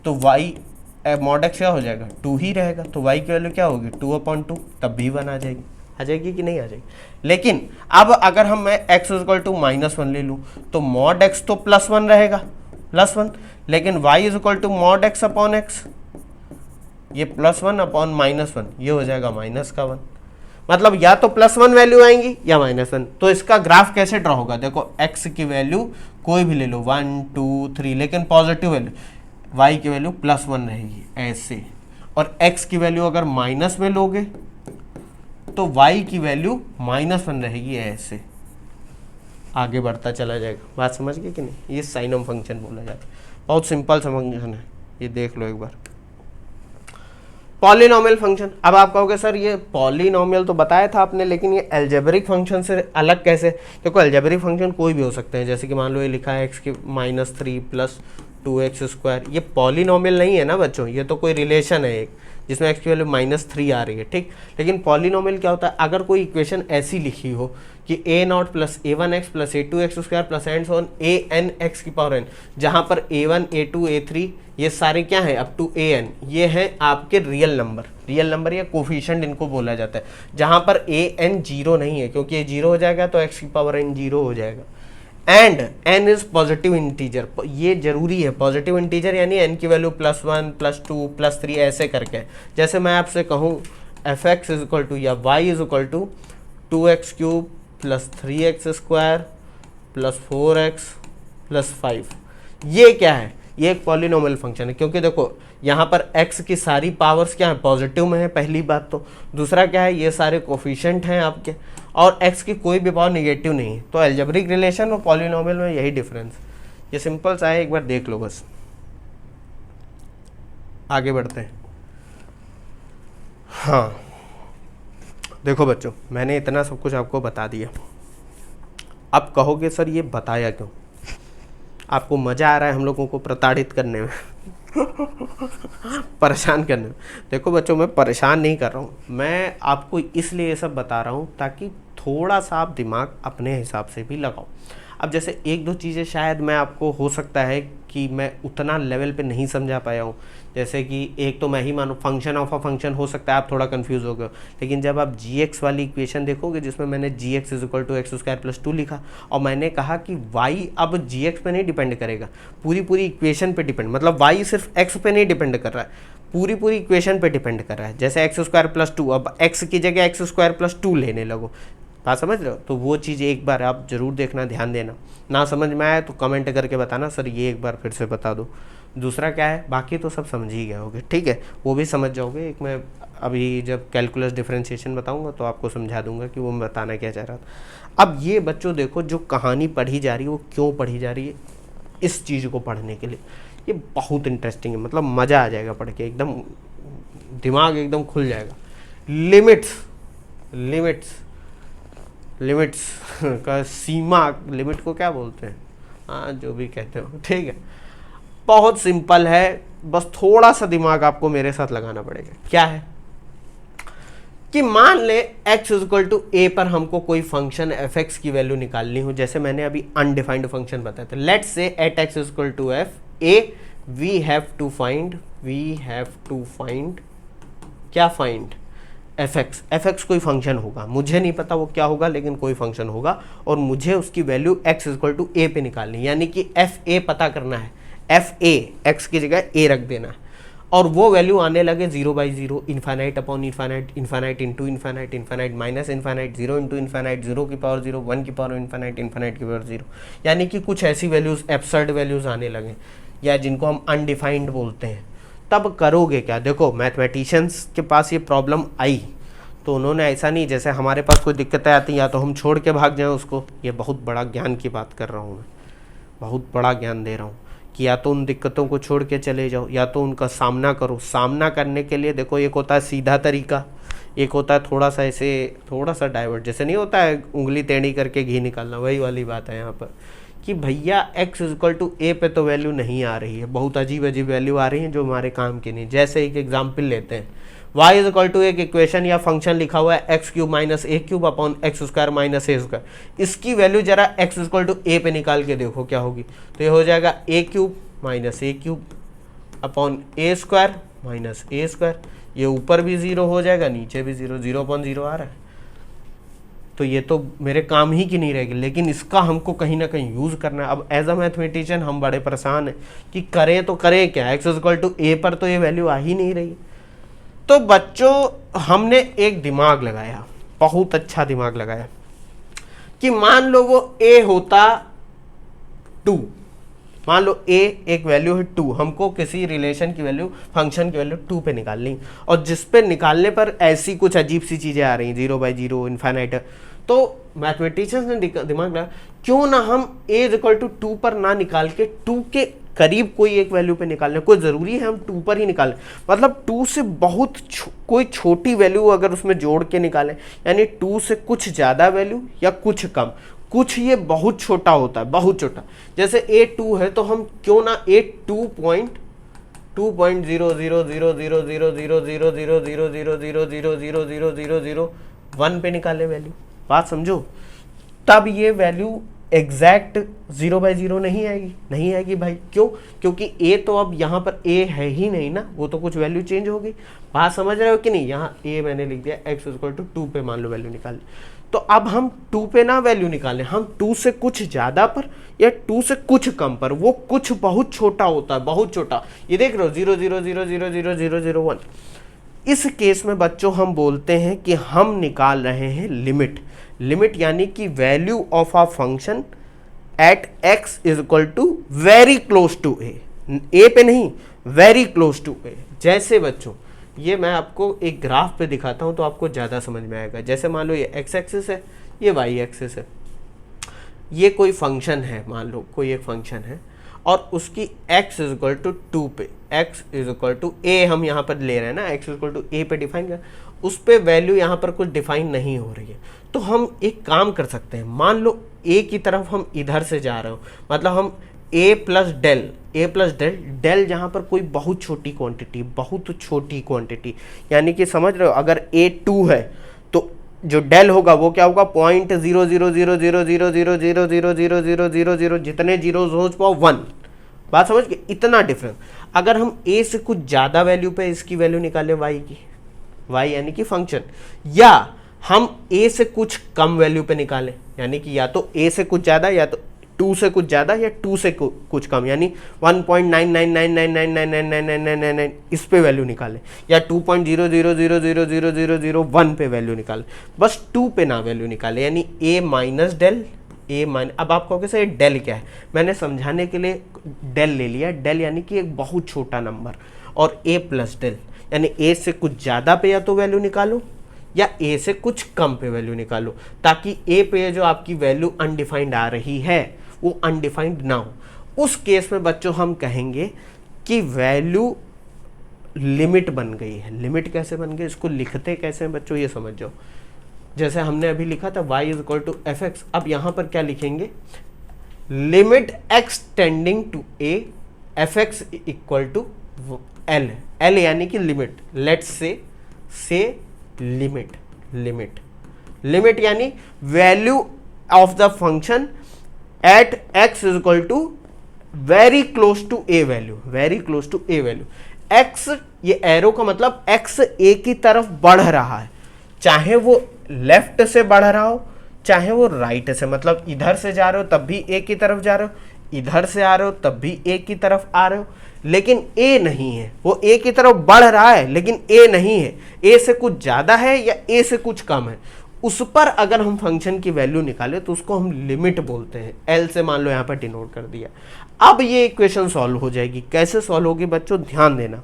तो y मॉड x क्या हो जाएगा? 2 ही रहेगा, तो y की वैल्यू क्या होगी? 2/2, तब भी 1 आ जाएगी कि नहीं आ जाएगी? लेकिन अब अगर हम मैं x इक्वल टू -1 ले लूँ तो मॉड x तो +1 रहेगा, +1, लेकिन y is equal to mod x upon x, ये +1 अपॉन -1, ये हो जाएगा -1। मतलब या तो +1 वैल्यू आएंगी या -1। तो इसका ग्राफ कैसे ड्रॉ होगा? देखो x की वैल्यू कोई भी ले लो, 1 2 3, लेकिन पॉजिटिव वैल्यू, y की वैल्यू +1 रहेगी ऐसे, और x की वैल्यू अगर माइनस में लोगे तो y की वैल्यू -1 रहेगी ऐसे, आगे बढ़ता चला जाएगा। बात समझ गए कि नहीं? ये साइनम फंक्शन बोला जाता है, बहुत सिंपल सा फंक्शन है, ये देख लो एक बार। पॉलिनोमियल फंक्शन, अब आप कहोगे सर ये पॉलिनोमियल तो बताया था आपने, लेकिन ये अलजेब्रिक फंक्शन से अलग कैसे? देखो अलजेब्रिक फंक्शन कोई भी हो सकते हैं, जैसे कि मान लो ये लिखा है x की -3 + 2x², ये पॉलिनोमियल नहीं है ना बच्चों, ये तो कोई रिलेशन है एक, जिसमें x की वैल्यू -3 आ रही है, ठीक। लेकिन पॉलिनोमियल क्या होता है, अगर कोई इक्वेशन ऐसी लिखी हो कि a0 plus a1x plus a2x square plus and so on an(x की पावर n), जहां पर a1 a2 a3 ये सारे क्या है अप टू an, ये हैं आपके रियल नंबर या कोफिशिएंट इनको बोला जाता है, जहां पर an 0 नहीं है, क्योंकि ये 0 हो जाएगा तो x की पावर n 0 हो जाएगा। And n is positive integer, ये जरूरी है, पॉजिटिव इंटीजर यानी n की वैल्यू +1 +2 +3 ऐसे करके। जैसे मैं आपसे कहूँ f(x) इज इक्वल टू या y is equal to 2x³ plus 3x square plus 4x plus 5, ये क्या है, ये एक पॉलिनोमियल फंक्शन है, क्योंकि देखो यहाँ पर x की सारी पावर्स क्या है, पॉजिटिव में है, पहली बात तो। दूसरा क्या है, ये सारे कोफिशिएंट हैं आपके, और x की कोई भी पावर निगेटिव नहीं है। तो अलजेब्रिक रिलेशन और पॉलिनोमियल में यही डिफरेंस, ये सिंपल सा है, एक बार देख लो बस। आगे बढ़ते हैं। हाँ देखो बच्चों, मैंने इतना सब कुछ आपको बता दिया। अब कहोगे सर ये बताया क्यों, आपको मज़ा आ रहा है हम लोगों को प्रताड़ित करने में परेशान करने में। देखो बच्चों, मैं परेशान नहीं कर रहा हूँ, मैं आपको इसलिए ये सब बता रहा हूँ ताकि थोड़ा सा आप दिमाग अपने हिसाब से भी लगाओ। अब जैसे एक दो चीज़ें शायद मैं आपको हो सकता है कि मैं उतना लेवल पे नहीं समझा पाया हूँ, जैसे कि एक तो मैं ही मानो फंक्शन ऑफ अ फंक्शन, हो सकता है आप थोड़ा कंफ्यूज हो गए, लेकिन जब आप gx वाली इक्वेशन देखोगे जिसमें मैंने gx is equal to x square plus 2 लिखा, और मैंने कहा कि y अब gx पे नहीं डिपेंड करेगा, पूरी इक्वेशन पे डिपेंड, मतलब y सिर्फ x पे नहीं डिपेंड कर रहा है, पूरी इक्वेशन पे डिपेंड कर रहा है। जैसे x स्क्वायर प्लस 2, अब x की जगह x स्क्वायर प्लस 2 लेने लगो, बात समझ रहे हो? तो वो चीज़ एक बार आप ज़रूर देखना, ध्यान देना। ना समझ में आया तो कमेंट करके बताना सर ये एक बार फिर से बता दो। दूसरा क्या है, बाकी तो सब समझ ही गए होगे, ठीक है, वो भी समझ जाओगे। एक मैं अभी जब कैलकुलस डिफरेंशिएशन बताऊंगा तो आपको समझा दूंगा कि वो मैं बताना क्या चाह रहा था। अब ये बच्चों देखो, जो कहानी पढ़ी जा रही है वो क्यों पढ़ी जा रही है, इस चीज़ को पढ़ने के लिए। ये बहुत इंटरेस्टिंग है, मतलब मज़ा आ जाएगा पढ़ के, एकदम दिमाग एकदम खुल जाएगा। लिमिट्स का सीमा, लिमिट को क्या बोलते हैं, हाँ जो भी कहते हो, ठीक है। बहुत सिंपल है, बस थोड़ा सा दिमाग आपको मेरे साथ लगाना पड़ेगा। क्या है कि मान ले x is equal to a पर हमको कोई फंक्शन f(x) की वैल्यू निकालनी हो, जैसे मैंने अभी अनडिफाइंड फंक्शन बताया था। Let's say at x is equal to f a, we have to find क्या, फाइंड f(x) कोई फंक्शन होगा, मुझे नहीं पता वो क्या होगा, लेकिन कोई फंक्शन होगा, और मुझे उसकी value x is equal to a पे निकालनी, यानी कि fa पता करना है। fa x की जगह a रख देना है, और वो वैल्यू आने लगे 0/0, infinite upon infinite, infinite into infinite, infinite minus infinite, 0 into infinite, 0 की पावर 0, 1 की पावर इन्फाइनाइट, इन्फाइनाइट की पावर 0, यानी कि कुछ ऐसी वैल्यूज, एब्सर्ड वैल्यूज आने लगे, या जिनको हम अनडिफाइंड बोलते हैं। तब करोगे क्या, देखो मैथमेटिशियंस के पास ये प्रॉब्लम आई तो उन्होंने ऐसा नहीं, जैसे हमारे पास कोई दिक्कतें आती हैं या तो हम छोड़ के भाग जाएं उसको, ये बहुत बड़ा ज्ञान की बात कर रहा हूँ मैं, बहुत बड़ा ज्ञान दे रहा हूँ, कि या तो उन दिक्कतों को छोड़ के चले जाओ या तो उनका सामना करो। सामना करने के लिए देखो, एक होता है सीधा तरीका, एक होता है थोड़ा सा ऐसे, थोड़ा सा डाइवर्ट, जैसे नहीं होता है उंगली टेढ़ी करके घी निकालना, वही वाली बात है यहाँ पर, कि भैया x is equal to a पे तो वैल्यू नहीं आ रही है, बहुत अजीब वैल्यू आ रही है जो हमारे काम की नहीं। जैसे एक एग्जाम्पल लेते हैं, y इज इक्वल टू एक इक्वेशन या फंक्शन लिखा हुआ है x³ minus a³ upon x square minus a square, इसकी वैल्यू जरा x is equal to a पे निकाल के देखो क्या होगी। तो ये हो जाएगा a³ minus a³ upon a square minus a square, ये ऊपर भी 0 हो जाएगा, नीचे भी 0, 0/0 आ रहा है। तो ये तो मेरे काम ही की नहीं रहेगी, लेकिन इसका हमको कहीं ना कहीं यूज़ करना है। अब एज अ मैथमेटिशियन हम बड़े परेशान हैं कि करें तो करें क्या, x is equal to a पर तो ये वैल्यू आ ही नहीं रही। तो बच्चों हमने एक दिमाग लगाया, बहुत अच्छा दिमाग लगाया, कि मान लो वो a होता 2, मान लो a एक वैल्यू है 2, हमको किसी रिलेशन की वैल्यू, फंक्शन की वैल्यू 2 पे निकालनी, और जिस पे निकालने पर ऐसी कुछ अजीब सी चीज़ें आ रही हैं, 0/0, इन्फाइनाइट। तो मैथमेटिशियंस ने दिमाग लगाया, क्यों ना हम a इज इक्वल टू 2 पर ना निकाल के 2 के करीब कोई एक वैल्यू पे निकालने, कोई ज़रूरी है हम 2 पर ही निकालें, मतलब 2 से बहुत कोई छोटी वैल्यू अगर उसमें जोड़ के निकालें, यानी 2 से कुछ ज़्यादा वैल्यू या कुछ कम, कुछ ये बहुत छोटा होता है, बहुत छोटा। जैसे a2 है तो हम क्यों ना a2 2.0000000000000000001 पे निकाले वैल्यू, बात समझो, तब ये वैल्यू एग्जैक्ट 0/0 नहीं आएगी भाई। क्यों? क्योंकि a तो अब यहाँ पर a है ही नहीं ना, वो तो कुछ वैल्यू चेंज हो गई। बात समझ रहे हो कि नहीं? यहाँ a मैंने लिख दिया x = 2 पे मान लो वैल्यू निकाल, तो अब हम 2 पे ना वैल्यू निकालें, हम 2 से कुछ ज़्यादा पर या 2 से कुछ कम पर, वो कुछ बहुत छोटा होता है, बहुत छोटा। ये देख रहे हो 0.000000001। इस केस में बच्चों हम बोलते हैं कि हम निकाल रहे हैं लिमिट। लिमिट यानी कि value of a function at x = very close to a पे नहीं, वेरी क्लोज टू a। जैसे बच्चों ये मैं आपको एक ग्राफ पे दिखाता हूं तो आपको ज़्यादा समझ में आएगा। जैसे मान लो ये x एक्सिस है, ये y एक्सिस है, ये कोई फंक्शन है, मान लो कोई एक फंक्शन है और उसकी x = 2 पे, x = a हम यहाँ पर ले रहे हैं ना, x = a पे डिफाइन कर, उस पे वैल्यू यहाँ पर कुछ डिफाइन नहीं हो रही है, तो हम एक काम कर सकते हैं। मान लो a की तरफ हम इधर से जा रहे हो, मतलब हम a प्लस डेल जहाँ पर कोई बहुत छोटी क्वांटिटी, यानी कि समझ रहे हो, अगर a 2 है तो जो डेल होगा वो क्या होगा, 0.00000000000 जितने जीरो हो पाओ 1। बात समझ गए? इतना डिफरेंस। अगर हम a से कुछ ज़्यादा वैल्यू पे इसकी वैल्यू निकालें y की, y यानी कि फंक्शन, या हम a से कुछ कम वैल्यू पे निकालें, यानी कि या तो a से कुछ ज़्यादा या तो 2 से कुछ ज़्यादा या 2 से कुछ कम, यानी 1.99999999999 इस पे वैल्यू निकालें, या 2.000000001 पे वैल्यू निकालें, बस 2 पे ना वैल्यू निकालें, यानी a माइनस डेल, अब आप कहोगे सर डेल क्या है, मैंने समझाने के लिए डेल ले लिया। डेल यानी कि एक बहुत छोटा नंबर, और a प्लस डेल यानी a से कुछ ज़्यादा पे या तो वैल्यू निकालो या a से कुछ कम पे वैल्यू निकालो, ताकि a पे जो आपकी वैल्यू अनडिफाइंड आ रही है वो अनडिफाइंड ना हो। उस केस में बच्चों हम कहेंगे कि वैल्यू लिमिट बन गई है। लिमिट कैसे बन गई, इसको लिखते कैसे हैं बच्चों, ये समझ जाओ। जैसे हमने अभी लिखा था y = fx, अब यहाँ पर क्या लिखेंगे, limit x tending to a fx = l यानी कि लिमिट, लेट्स से लिमिट यानी value of the function at x = very close to a value, x, ये एरो का मतलब x a की तरफ बढ़ रहा है, चाहे वो लेफ्ट से बढ़ रहा हो चाहे वो राइट से, मतलब इधर से जा रहे हो तब भी a की तरफ जा रहे हो, इधर से आ रहे हो तब भी a की तरफ आ रहे हो, लेकिन a नहीं है, वो a की तरफ बढ़ रहा है लेकिन a नहीं है, a से कुछ ज़्यादा है या a से कुछ कम है, उस पर अगर हम फंक्शन की वैल्यू निकाले तो उसको हम लिमिट बोलते हैं। l से मान लो यहाँ पर डिनोट कर दिया। अब ये इक्वेशन सॉल्व हो जाएगी। कैसे सॉल्व होगी बच्चों, ध्यान देना।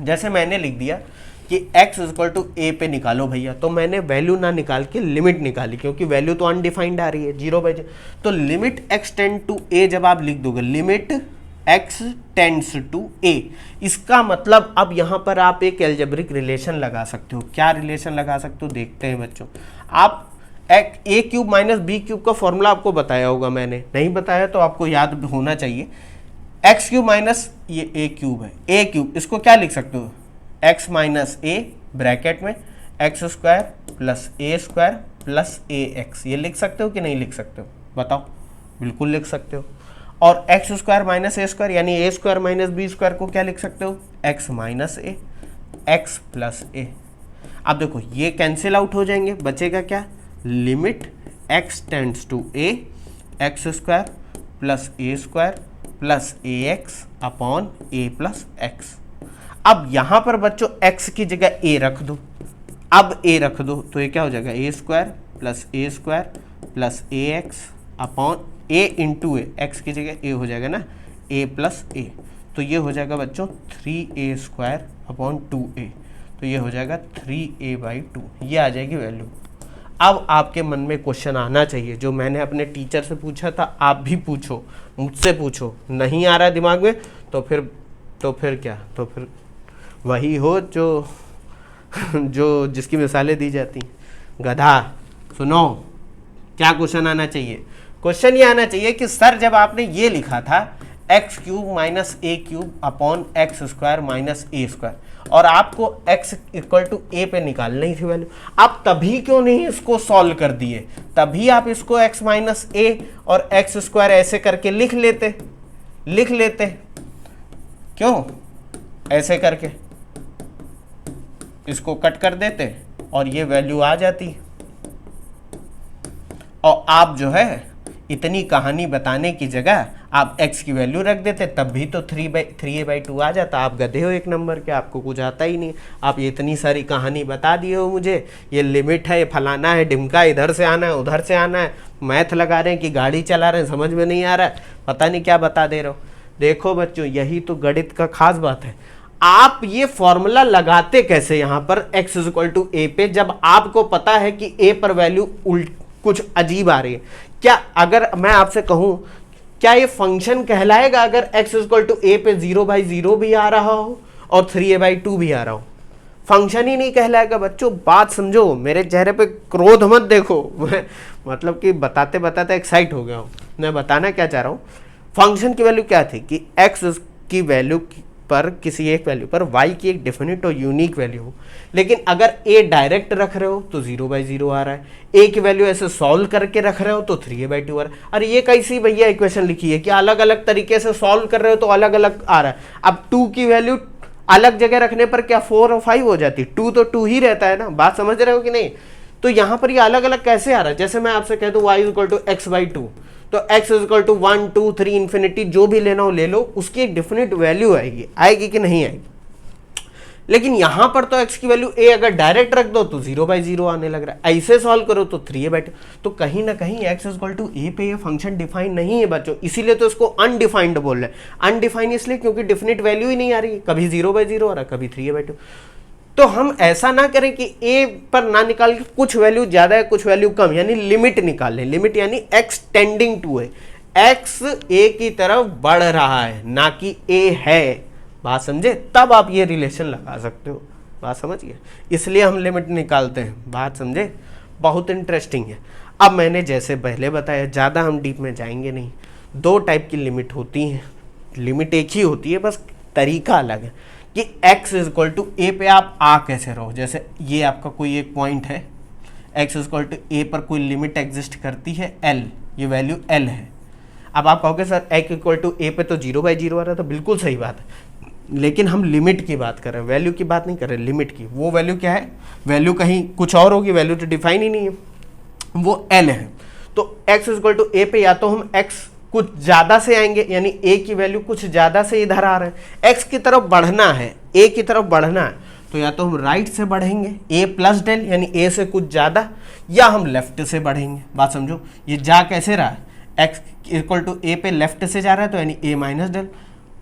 जैसे मैंने लिख दिया कि x = a पे निकालो भैया, तो मैंने वैल्यू ना निकाल के लिमिट निकाली, क्योंकि वैल्यू तो अनडिफाइंड आ रही है 0/0। तो limit x tend to a जब आप लिख दोगे, limit x tends to a, इसका मतलब अब यहाँ पर आप एक एल्जेब्रिक रिलेशन लगा सकते हो। क्या रिलेशन लगा सकते हो देखते हैं बच्चों। आप a³ - b³ का फॉर्मूला आपको बताया होगा, मैंने नहीं बताया तो आपको याद होना चाहिए। x³ ये a³ है, a³, इसको क्या लिख सकते हो, x - a ब्रैकेट में x² + a² + ax, ये लिख सकते हो कि नहीं लिख सकते हो, बताओ। बिल्कुल लिख सकते हो। और x² - a² यानी a² - b² को क्या लिख सकते हो, x - a, x + a। अब देखो ये कैंसिल आउट हो जाएंगे, बचेगा क्या, limit x tends to a, x² + a² + ax upon a + x। अब यहाँ पर बच्चों x की जगह a रख दो, अब a रख दो तो ये क्या हो जाएगा, a² + ax upon a into A, x की जगह a हो जाएगा ना, a + a, तो ये हो जाएगा बच्चों 3a² अपॉन 2a, तो ये हो जाएगा 3a/2, ये आ जाएगी वैल्यू। अब आपके मन में क्वेश्चन आना चाहिए जो मैंने अपने टीचर से पूछा था, आप भी पूछो, मुझसे पूछो, नहीं आ रहा दिमाग में तो फिर क्या, तो फिर वही हो जो जिसकी मिसालें दी जाती, गधा। सुनो क्या क्वेश्चन आना चाहिए, क्वेश्चन ये आना चाहिए कि सर जब आपने ये लिखा था X cube minus A cube upon X square minus A square, और आपको x इक्वल टू ए पे निकालनी थी वैल्यू। आप तभी क्यों नहीं इसको सॉल्व कर दिए, तभी आप इसको x माइनस ए और एक्स स्क्वायर ऐसे करके लिख लेते क्यों, ऐसे करके इसको कट कर देते और ये वैल्यू आ जाती, और आप जो है इतनी कहानी बताने की जगह आप x की वैल्यू रख देते, तब भी तो 3a/2 आ जाता। आप गधे हो एक नंबर के, आपको कुछ आता ही नहीं। आप ये इतनी सारी कहानी बता दिए हो मुझे, ये लिमिट है, ये फलाना है, ढिमका, इधर से आना है, उधर से आना है, मैथ लगा रहे हैं कि गाड़ी चला रहे हैं, समझ में नहीं आ रहा है, पता नहीं क्या बता दे रहे हो। देखो बच्चों, यही तो गणित का खास बात है। आप ये फॉर्मूला लगाते कैसे यहाँ पर x इक्वल टू ए पे, जब आपको पता है कि a पर वैल्यू कुछ अजीब आ रही है। क्या अगर मैं आपसे कहूं, क्या ये फंक्शन कहलाएगा अगर x इक्वल टू ए पे 0/0 भी आ रहा हो और 3a/2 भी आ रहा हो? फंक्शन ही नहीं कहलाएगा बच्चों। बात समझो, मेरे चेहरे पे क्रोध मत देखो, मैं मतलब कि बताते बताते एक्साइट हो गया हूं। मैं बताना क्या चाह रहा हूं, फंक्शन की वैल्यू क्या थी कि x की वैल्यू पर, किसी एक वैल्यू पर y की एक डेफिनेट और यूनिक वैल्यू हो। लेकिन अगर a डायरेक्ट रख रहे हो तो 0/0 आ रहा है, a की वैल्यू ऐसे सॉल्व करके रख रहे हो तो 3a/2 आ रहा है। अरे ये कैसी भैया इक्वेशन लिखी है कि अलग अलग तरीके से सॉल्व कर रहे हो तो अलग अलग आ रहा है। अब 2 की वैल्य/, अलग जगह रखने पर क्या 4 और 5 हो जाती, 2 तो 2 ही रहता है ना, बात समझ रहे हो कि नहीं? तो यहां पर ये अलग अलग कैसे आ रहा है? जैसे मैं आपसे कह दूं y इक्वल टू x/2, तो x इक्वल टू 1 2 3 इन्फिनिटी, जो भी लेना हो ले लो, उसकी एक डेफिनेट वैल्यू आएगी कि नहीं आएगी? लेकिन यहां पर तो x की वैल्यू a अगर डायरेक्ट रख दो तो 0/0 आने लग रहा है, ऐसे सॉल्व करो तो 3a/2। तो कहीं ना कहीं x इक्वल टू a पे ये फंक्शन डिफाइन नहीं है बच्चों, इसीलिए तो इसको अनडिफाइंड बोल रहे हैं। अनडिफाइंड इसलिए क्योंकि डेफिनेट वैल्यू ही नहीं आ रही, कभी 0/0 आ रहा, कभी 3a/2। तो हम ऐसा ना करें कि a पर ना निकाल के कुछ वैल्यू ज्यादा है कुछ वैल्यू कम, यानी लिमिट निकाल लें। लिमिट यानी x टेंडिंग टू है, x a की तरफ बढ़ रहा है ना कि a है। बात समझे? तब आप ये रिलेशन लगा सकते हो। बात समझिए, इसलिए हम लिमिट निकालते हैं। बात समझे? बहुत इंटरेस्टिंग है। अब मैंने जैसे पहले बताया, ज़्यादा हम डीप में जाएंगे नहीं। 2 टाइप की लिमिट होती हैं, लिमिट एक ही होती है, बस तरीका अलग है कि x इक्वल टू ए पे आप आ कैसे रहो। जैसे ये आपका कोई एक पॉइंट है, x इक्वल टू ए पर कोई लिमिट एग्जिस्ट करती है l, ये वैल्यू l है। अब आप कहोगे sir x equal to A पे तो 0/0 आ रहा था, बिल्कुल सही बात है, लेकिन हम लिमिट की बात कर रहे हैं, वैल्यू की बात नहीं कर रहे, लिमिट की। वो वैल्यू क्या है? वैल्यू कहीं कुछ और होगी, वैल्यू तो डिफाइन ही नहीं है, वो l है। तो x इक्वल टू ए पे या तो हम x कुछ ज्यादा से आएंगे, यानी a की वैल्यू कुछ ज्यादा से इधर आ रहा है, x की तरफ बढ़ना है, a की तरफ बढ़ना है, तो या तो हम राइट से बढ़ेंगे a प्लस डेल यानी a से कुछ ज्यादा, या हम लेफ्ट से बढ़ेंगे। बात समझो, ये जा कैसे रहा है, x इक्वल टू a पे लेफ्ट से जा रहा है तो यानी a माइनस डेल,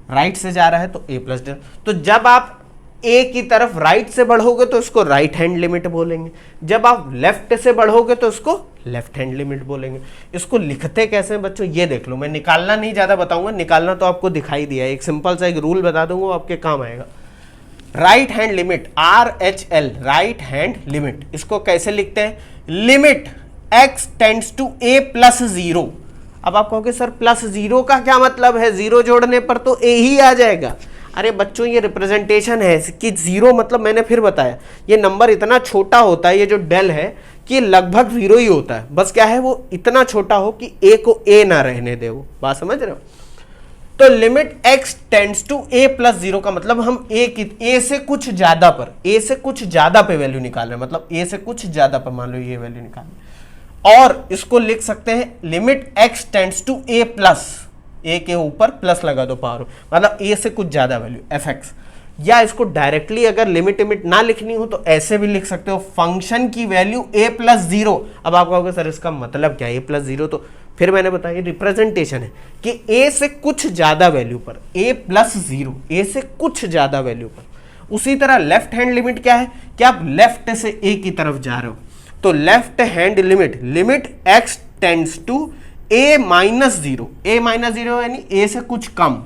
राइट से जा रहा है तो a प्लस डेल। तो जब आप a की तरफ राइट से बढ़ोगे तो इसको राइट हैंड लिमिट बोलेंगे, जब आप लेफ्ट से बढ़ोगे तो इसको लेफ्ट हैंड लिमिट बोलेंगे। इसको लिखते कैसे हैं बच्चों, ये देख लो। मैं निकालना नहीं ज़्यादा बताऊंगा, निकालना तो आपको दिखाई दिया है, एक सिंपल सा एक रूल बता दूंगा, वो आपके काम आएगा। Right hand limit, RHL, right hand limit, इसको कैसे लिखते हैं? Limit x tends to a plus 0। अब आप कहोगे सर प्लस 0 का क्या मतलब है, 0 जोड़ने पर तो a ही आ जाएगा। अरे बच्चों ये रिप्रेजेंटेशन है कि 0 मतलब, मैंने फिर बताया, ये नंबर इतना छोटा होता है, ये जो डेल है कि लगभग 0 ही होता है, बस क्या है वो इतना छोटा हो कि a को a ना रहने दे। वो बात समझ रहे हो? तो limit x tends to a plus 0 का मतलब हम a से कुछ ज्यादा पर, a से कुछ ज्यादा पे वैल्यू निकाल रहे हैं, मतलब a से कुछ ज्यादा पर मान लो ये वैल्यू निकाल रहे हैं। और इसको लिख सकते हैं limit x tends to a plus, a के ऊपर प्लस लगा दो पावर, मतलब a से कुछ ज्यादा वैल्यू fx। या इसको डायरेक्टली अगर लिमिट ना लिखनी हो तो ऐसे भी लिख सकते हो, फंक्शन की वैल्यू a प्लस 0। अब आप कहोगे सर इसका मतलब क्या है a प्लस 0? तो फिर मैंने बताया रिप्रेजेंटेशन है कि a से कुछ ज्यादा वैल्यू पर, a प्लस 0, a से कुछ ज्यादा वैल्यू पर। उसी तरह लेफ्ट हैंड लिमिट क्या है कि आप लेफ्ट से a की तरफ जा रहे हो, तो left hand limit, limit x tends to a minus 0, a minus 0 यानी a से कुछ कम,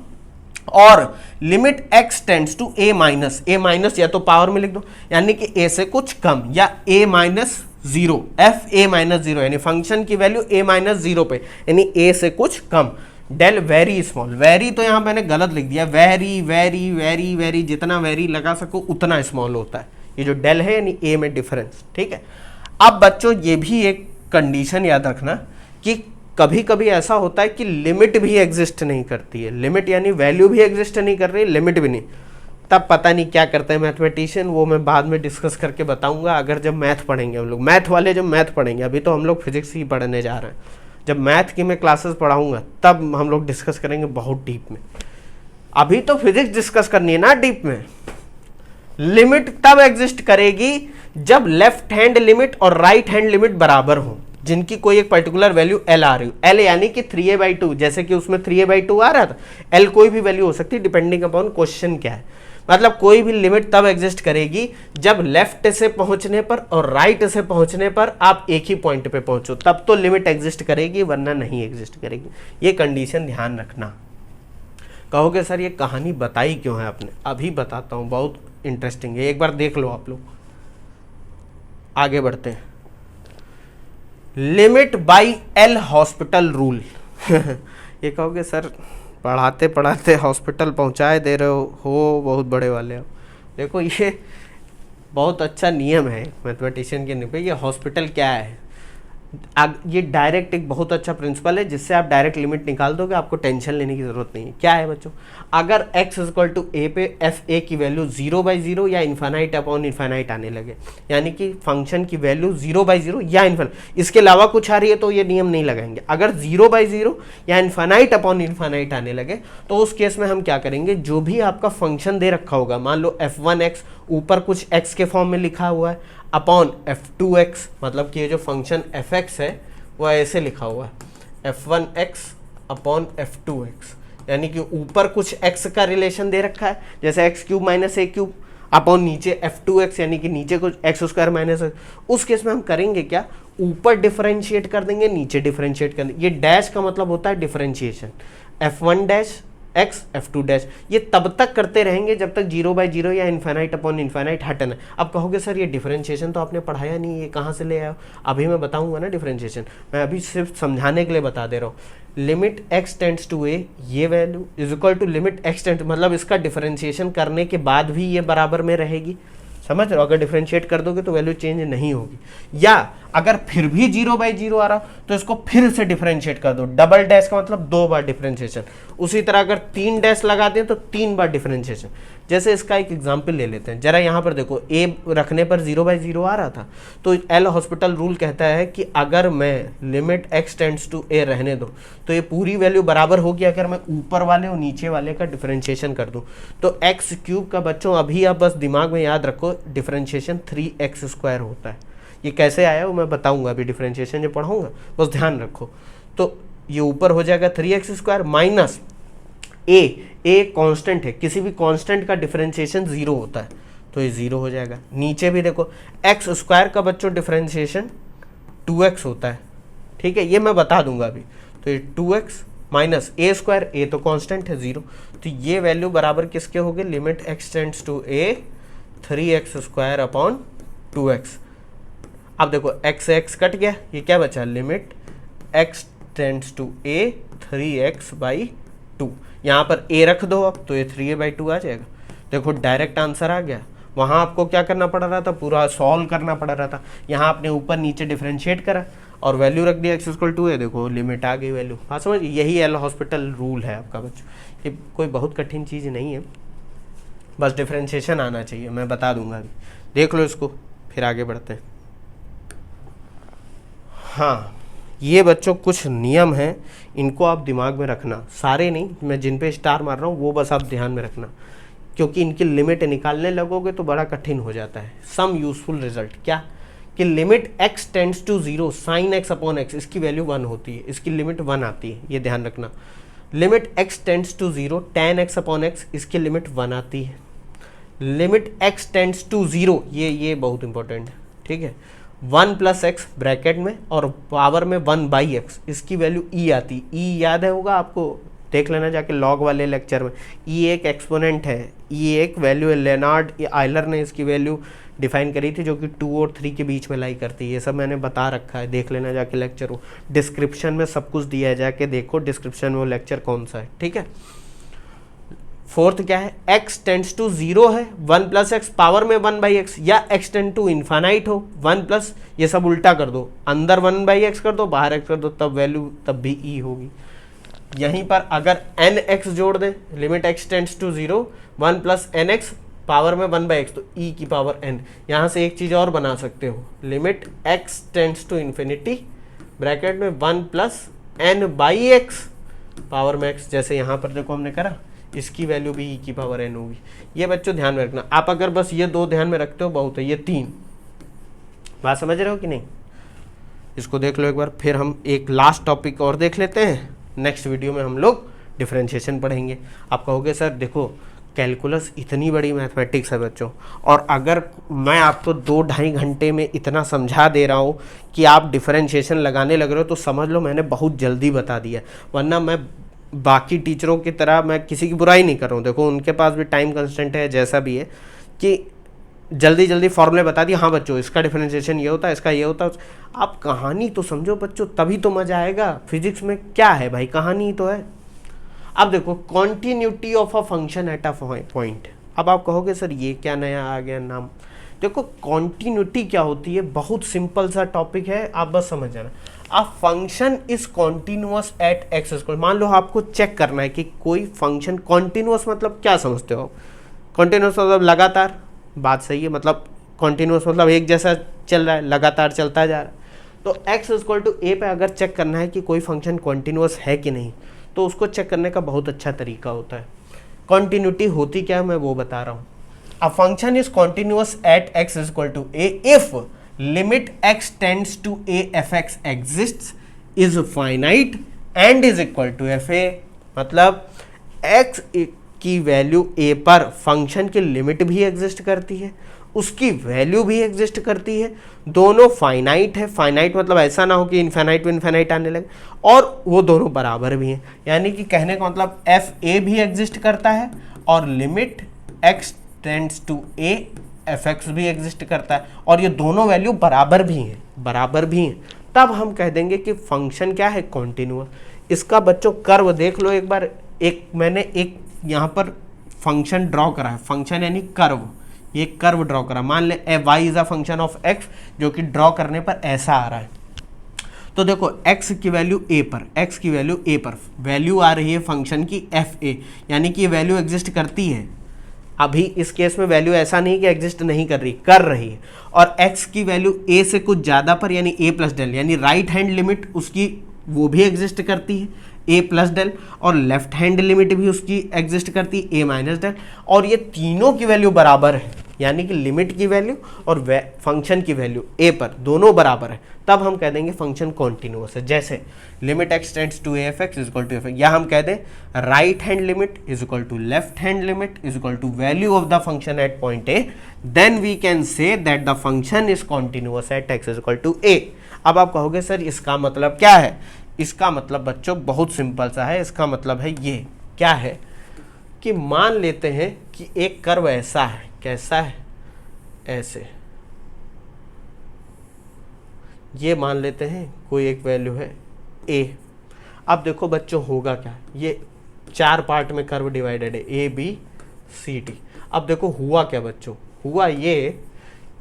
और limit x tends to a minus या तो पावर में लिख दो, यानी कि a से कुछ कम, या a minus 0, f a minus 0 यानी फंक्शन की वैल्यू a माइनस 0 पे, यानी a से कुछ कम। डेल वेरी स्मॉल, वेरी तो यहाँ मैंने गलत लिख दिया, वेरी वेरी वेरी वेरी, जितना वेरी लगा सको उतना स्मॉल होता है ये जो डेल है, यानी ए में डिफरेंस, ठीक है। अब बच्चों ये भी एक कंडीशन याद रखना कि कभी कभी ऐसा होता है कि लिमिट भी एग्जिस्ट नहीं करती है, लिमिट यानी वैल्यू भी एग्जिस्ट नहीं कर रही, लिमिट भी नहीं, तब पता नहीं क्या करते हैं मैथमेटिशियन, वो मैं बाद में डिस्कस करके बताऊंगा। अगर जब मैथ पढ़ेंगे हम लोग, मैथ वाले जब मैथ पढ़ेंगे, अभी तो हम लोग फिजिक्स ही पढ़ने जा रहे हैं, जब मैथ की मैं क्लासेस पढ़ाऊंगा तब हम लोग डिस्कस करेंगे बहुत डीप में। अभी तो फिजिक्स डिस्कस करनी है ना डीप में। लिमिट तब एग्जिस्ट करेगी जब लेफ्ट हैंड लिमिट और राइट हैंड लिमिट बराबर हो, जिनकी कोई एक पर्टिकुलर वैल्यू एल आ रही हो, एल यानी कि 3a/2, जैसे कि उसमें 3a/2 आ रहा था, एल कोई भी वैल्यू हो सकती है डिपेंडिंग अपॉन क्वेश्चन क्या है। मतलब कोई भी लिमिट तब एग्जिस्ट करेगी जब लेफ्ट से पहुंचने पर और राइट से पहुंचने पर आप एक ही पॉइंट पे पहुंचो, तब तो लिमिट एग्जिस्ट करेगी, वरना नहीं एग्जिस्ट करेगी। ये कंडीशन ध्यान रखना। कहोगे सर ये कहानी बताई क्यों है आपने? अभी बताता हूं, बहुत इंटरेस्टिंग है, एक बार देख लो आप लोग। आगे बढ़ते हैं। Limit by L hospital rule. ये कहोगे सर पढ़ाते पढ़ाते हॉस्पिटल पहुंचाए दे रहे हो, बहुत बड़े वाले हो। देखो ये बहुत अच्छा नियम है मैथमेटिशियन के पे, ये हॉस्पिटल क्या है, ये डायरेक्ट एक बहुत अच्छा प्रिंसिपल है जिससे आप डायरेक्ट लिमिट निकाल दोगे, आपको टेंशन लेने की जरूरत नहीं है। क्या है बच्चों, अगर x इक्वल टू ए पे एफ ए की वैल्यू 0/0 या इन्फानाइट अपॉन इन्फानाइट आने लगे, यानी कि फंक्शन की वैल्यू 0/0 या इन्फानाइट, इसके अलावा कुछ आ रही है तो ये नियम नहीं लगाएंगे। अगर 0/0 या इन्फानाइट अपॉन इन्फानाइट आने लगे तो उस केस में हम क्या करेंगे, जो भी आपका फंक्शन दे रखा होगा, मान लो f1x ऊपर कुछ x के फॉर्म में लिखा हुआ है, अपॉन f2x, मतलब कि ये जो फंक्शन fx है वो ऐसे लिखा हुआ है f1x अपॉन f2x, यानी कि ऊपर कुछ x का रिलेशन दे रखा है, जैसे x³ माइनस a³ अपॉन नीचे f2x, यानी कि नीचे कुछ x² माइनस। उस केस में हम करेंगे क्या, ऊपर डिफरेंशिएट कर देंगे, नीचे डिफरेंशिएट कर देंगे। ये डैश का मतलब होता है डिफरेंशिएशन, f1 x f2 ये तब तक करते रहेंगे जब तक 0/0 या इन्फानाइट अपॉन इन्फानाइट हटना। अब कहोगे सर ये डिफरेंशिएशन तो आपने पढ़ाया नहीं, ये कहाँ से ले आया? अभी मैं बताऊंगा ना डिफरेंशिएशन, मैं अभी सिर्फ समझाने के लिए बता दे रहा हूँ। Limit x tends to a, ये value is equal to limit x tends, मतलब इसका डिफरेंशिएशन करने के बाद भी ये बराबर में रहेगी, समझ रहे हो? अगर डिफरेंशिएट कर दोगे तो वैल्यू चेंज नहीं होगी। या अगर फिर भी 0/0 आ रहा तो इसको फिर से डिफरेंशिएट कर दो, डबल डैश का मतलब 2 बार डिफरेंशिएशन। उसी तरह अगर 3 डैश लगा दें तो 3 बार डिफरेंशिएशन। जैसे इसका एक एग्जांपल ले लेते हैं, जरा यहाँ पर देखो a रखने पर 0/0 आ रहा था, तो एल हॉस्पिटल रूल कहता है कि अगर मैं limit x tends to a रहने दो तो ये पूरी वैल्यू बराबर होगी अगर मैं ऊपर वाले और नीचे वाले का डिफरेंशिएशन कर दूं। तो x³ का बच्चों अभी आप बस दिमाग में याद रखो, डिफरेंशिएशन 3x² होता है। ये कैसे आया वो मैं बताऊंगा अभी, डिफरेंशिएशन जो पढ़ाऊंगा, बस ध्यान रखो। तो ये ऊपर हो जाएगा 3x² माइनस ए कांस्टेंट है, किसी भी कांस्टेंट का डिफरेंशिएशन 0 होता है तो ये 0 हो जाएगा। नीचे भी देखो x² का बच्चों डिफरेंशिएशन 2x होता है, ठीक है, ये मैं बता दूंगा अभी। तो ये 2x माइनस a², ए तो कांस्टेंट है 0, तो ये वैल्यू बराबर किसके हो गए, limit x tends to a 3x² upon 2x। अब देखो x से x कट गया, ये क्या बचा, limit x tends to a 3x/2। यहाँ पर a रख दो अब तो ये 3a/2 आ जाएगा। देखो डायरेक्ट आंसर आ गया। वहाँ आपको क्या करना पड़ रहा था, पूरा सॉल्व करना पड़ रहा था, यहाँ आपने ऊपर नीचे डिफरेंशिएट करा और वैल्यू रख दिया x इक्वल टू a, देखो लिमिट आ गई वैल्यू। हाँ समझ, यही एल हॉस्पिटल रूल है आपका बच्चों, ये कोई बहुत कठिन चीज़ नहीं है, बस डिफरेंशिएशन आना चाहिए, मैं बता दूंगा अभी, देख लो इसको, फिर आगे बढ़ते हैं। हाँ ये बच्चों कुछ नियम हैं, इनको आप दिमाग में रखना, सारे नहीं, मैं जिन पे स्टार मार रहा हूँ वो बस आप ध्यान में रखना, क्योंकि इनकी लिमिट निकालने लगोगे तो बड़ा कठिन हो जाता है। सम यूजफुल रिजल्ट क्या, कि limit x tends to 0 sine x upon x, इसकी वैल्यू 1 होती है, इसकी लिमिट 1 आती है, ये ध्यान रखना। Limit x tends to 0 tan x upon x, इसकी लिमिट 1 आती है। लिमिट x टेंड्स टू 0, ये बहुत इंपॉर्टेंट है, ठीक है, 1 + x ब्रैकेट में और पावर में 1/x, इसकी वैल्यू e आती है। e याद है होगा आपको, देख लेना जाके लॉग वाले लेक्चर में। ई एक एक्सपोनेंट है, ई एक वैल्यू है, लेनार्ड आइलर ने इसकी वैल्यू डिफाइन करी थी जो कि 2 और 3 के बीच में लाई करती है। ये सब मैंने बता रखा है, देख लेना जाके लेक्चर हो, डिस्क्रिप्शन में सब कुछ दिया है, जाके देखो डिस्क्रिप्शन में वो लेक्चर कौन सा है, ठीक है। फोर्थ क्या है, x टेंड्स टू 0 है, 1 प्लस एक्स पावर में 1/x, या x टेंड टू इन्फानाइट हो 1 प्लस, ये सब उल्टा कर दो, अंदर 1/x कर दो, बाहर x कर दो, तब वैल्यू तब भी e होगी। यहीं पर अगर nx जोड़ दें, limit x tends to 0, 1 plus nx power में 1/x, तो e की पावर n। यहाँ से एक चीज़ और बना सकते हो, limit x tends to infinity bracket में 1 प्लस n/x पावर में x, जैसे यहाँ पर देखो हमने करा, इसकी वैल्यू भी e की पावर n होगी। ये बच्चों ध्यान में रखना, आप अगर बस ये 2 ध्यान में रखते हो बहुत है, ये 3 बात समझ रहे हो कि नहीं। इसको देख लो एक बार, फिर हम एक लास्ट टॉपिक और देख लेते हैं, नेक्स्ट वीडियो में हम लोग डिफरेंशिएशन पढ़ेंगे। आप कहोगे सर देखो कैलकुलस इतनी बड़ी मैथमेटिक्स है बच्चों, और अगर मैं आपको 2-2.5 घंटे में इतना समझा दे रहा हूँ कि आप डिफरेंशिएशन लगाने लग रहे हो, तो समझ लो मैंने बहुत जल्दी बता दिया। वरना मैं बाकी टीचरों की तरह मैं किसी की बुराई नहीं कर रहा हूँ, देखो उनके पास भी टाइम कंस्टेंट है, जैसा भी है, कि जल्दी जल्दी फॉर्मूले बता दिए, हाँ बच्चों इसका डिफरेंशिएशन ये होता है, इसका ये होता है। आप कहानी तो समझो बच्चों, तभी तो मज़ा आएगा। फिजिक्स में क्या है भाई, कहानी तो है। अब देखो continuity of a function at a point. अब आप कहोगे सर ये क्या नया आ गया नाम। देखो कॉन्टिन्यूटी क्या होती है, बहुत सिंपल सा टॉपिक है, आप बस समझ जाना। A function is continuous at x square. मान लो आपको चेक करना है कि कोई फंक्शन कॉन्टिन्यूअस मतलब क्या समझते हो। कॉन्टिन्यूअस मतलब लगातार, बात सही है, मतलब कॉन्टिन्यूअस मतलब एक जैसा चल रहा है, लगातार चलता जा रहा है। तो x इक्वल टू ए पे अगर चेक करना है कि कोई फंक्शन कॉन्टिन्यूअस है कि नहीं, तो उसको चेक करने का बहुत अच्छा तरीका होता है। कॉन्टिन्यूटी होती क्या है मैं वो बता रहा हूँ। A function is continuous at x equal to a if limit x tends to a f x exists is finite and is equal to f a. मतलब x की वैल्यू a पर फंक्शन की लिमिट भी exist करती है, उसकी value भी exist करती है, दोनों फाइनाइट है। फाइनाइट मतलब ऐसा ना हो कि इन्फिनाइट में इन्फिनाइट आने लगे, और वो दोनों बराबर भी हैं। यानी कि कहने का मतलब एफ ए भी एग्जिस्ट करता है और limit x tends to a f x भी एग्जिस्ट करता है, और ये दोनों वैल्यू बराबर भी हैं, बराबर भी हैं। तब हम कह देंगे कि फंक्शन क्या है, कॉन्टिन्यूअस। इसका बच्चों कर्व देख लो एक बार। मैंने एक यहाँ पर फंक्शन ड्रॉ करा है, फंक्शन यानी कर्व, ये कर्व ड्रॉ करा। मान ले y is a function of x, जो कि ड्रॉ करने पर ऐसा आ रहा है। तो देखो x की वैल्यू a पर, x की वैल्यू a पर वैल्यू आ रही है फंक्शन की एफ ए, यानी कि ये वैल्यू एग्जिस्ट करती है। अभी इस केस में वैल्यू ऐसा नहीं कि एग्जिस्ट नहीं कर रही, कर रही है। और x की वैल्यू a से कुछ ज़्यादा पर, यानी a प्लस डेल, यानी राइट हैंड लिमिट उसकी वो भी एग्जिस्ट करती है, a प्लस डेल, और लेफ्ट हैंड लिमिट भी उसकी एग्जिस्ट करती है, a माइनस डेल। और ये तीनों की वैल्यू बराबर है, यानी कि लिमिट की वैल्यू और फंक्शन की वैल्यू a पर दोनों बराबर है। तब हम कह देंगे फंक्शन कॉन्टिन्यूअस है। जैसे limit x tends to a f x is equal to f, या हम कह दें right hand limit is equal to left hand limit is equal to value of the function at point a, then we can say that the function is continuous at x is equal to a। अब आप कहोगे sir इसका मतलब क्या है। इसका मतलब बच्चों बहुत सिंपल सा है। इसका मतलब है ये क्या है कि मान लेते हैं कि एक कर्व ऐसा है, कैसा है, ऐसे, ये मान लेते हैं कोई एक वैल्यू है a। अब देखो बच्चों होगा क्या, ये 4 पार्ट में कर्व डिवाइडेड है, a b c d। अब देखो हुआ क्या बच्चों, हुआ ये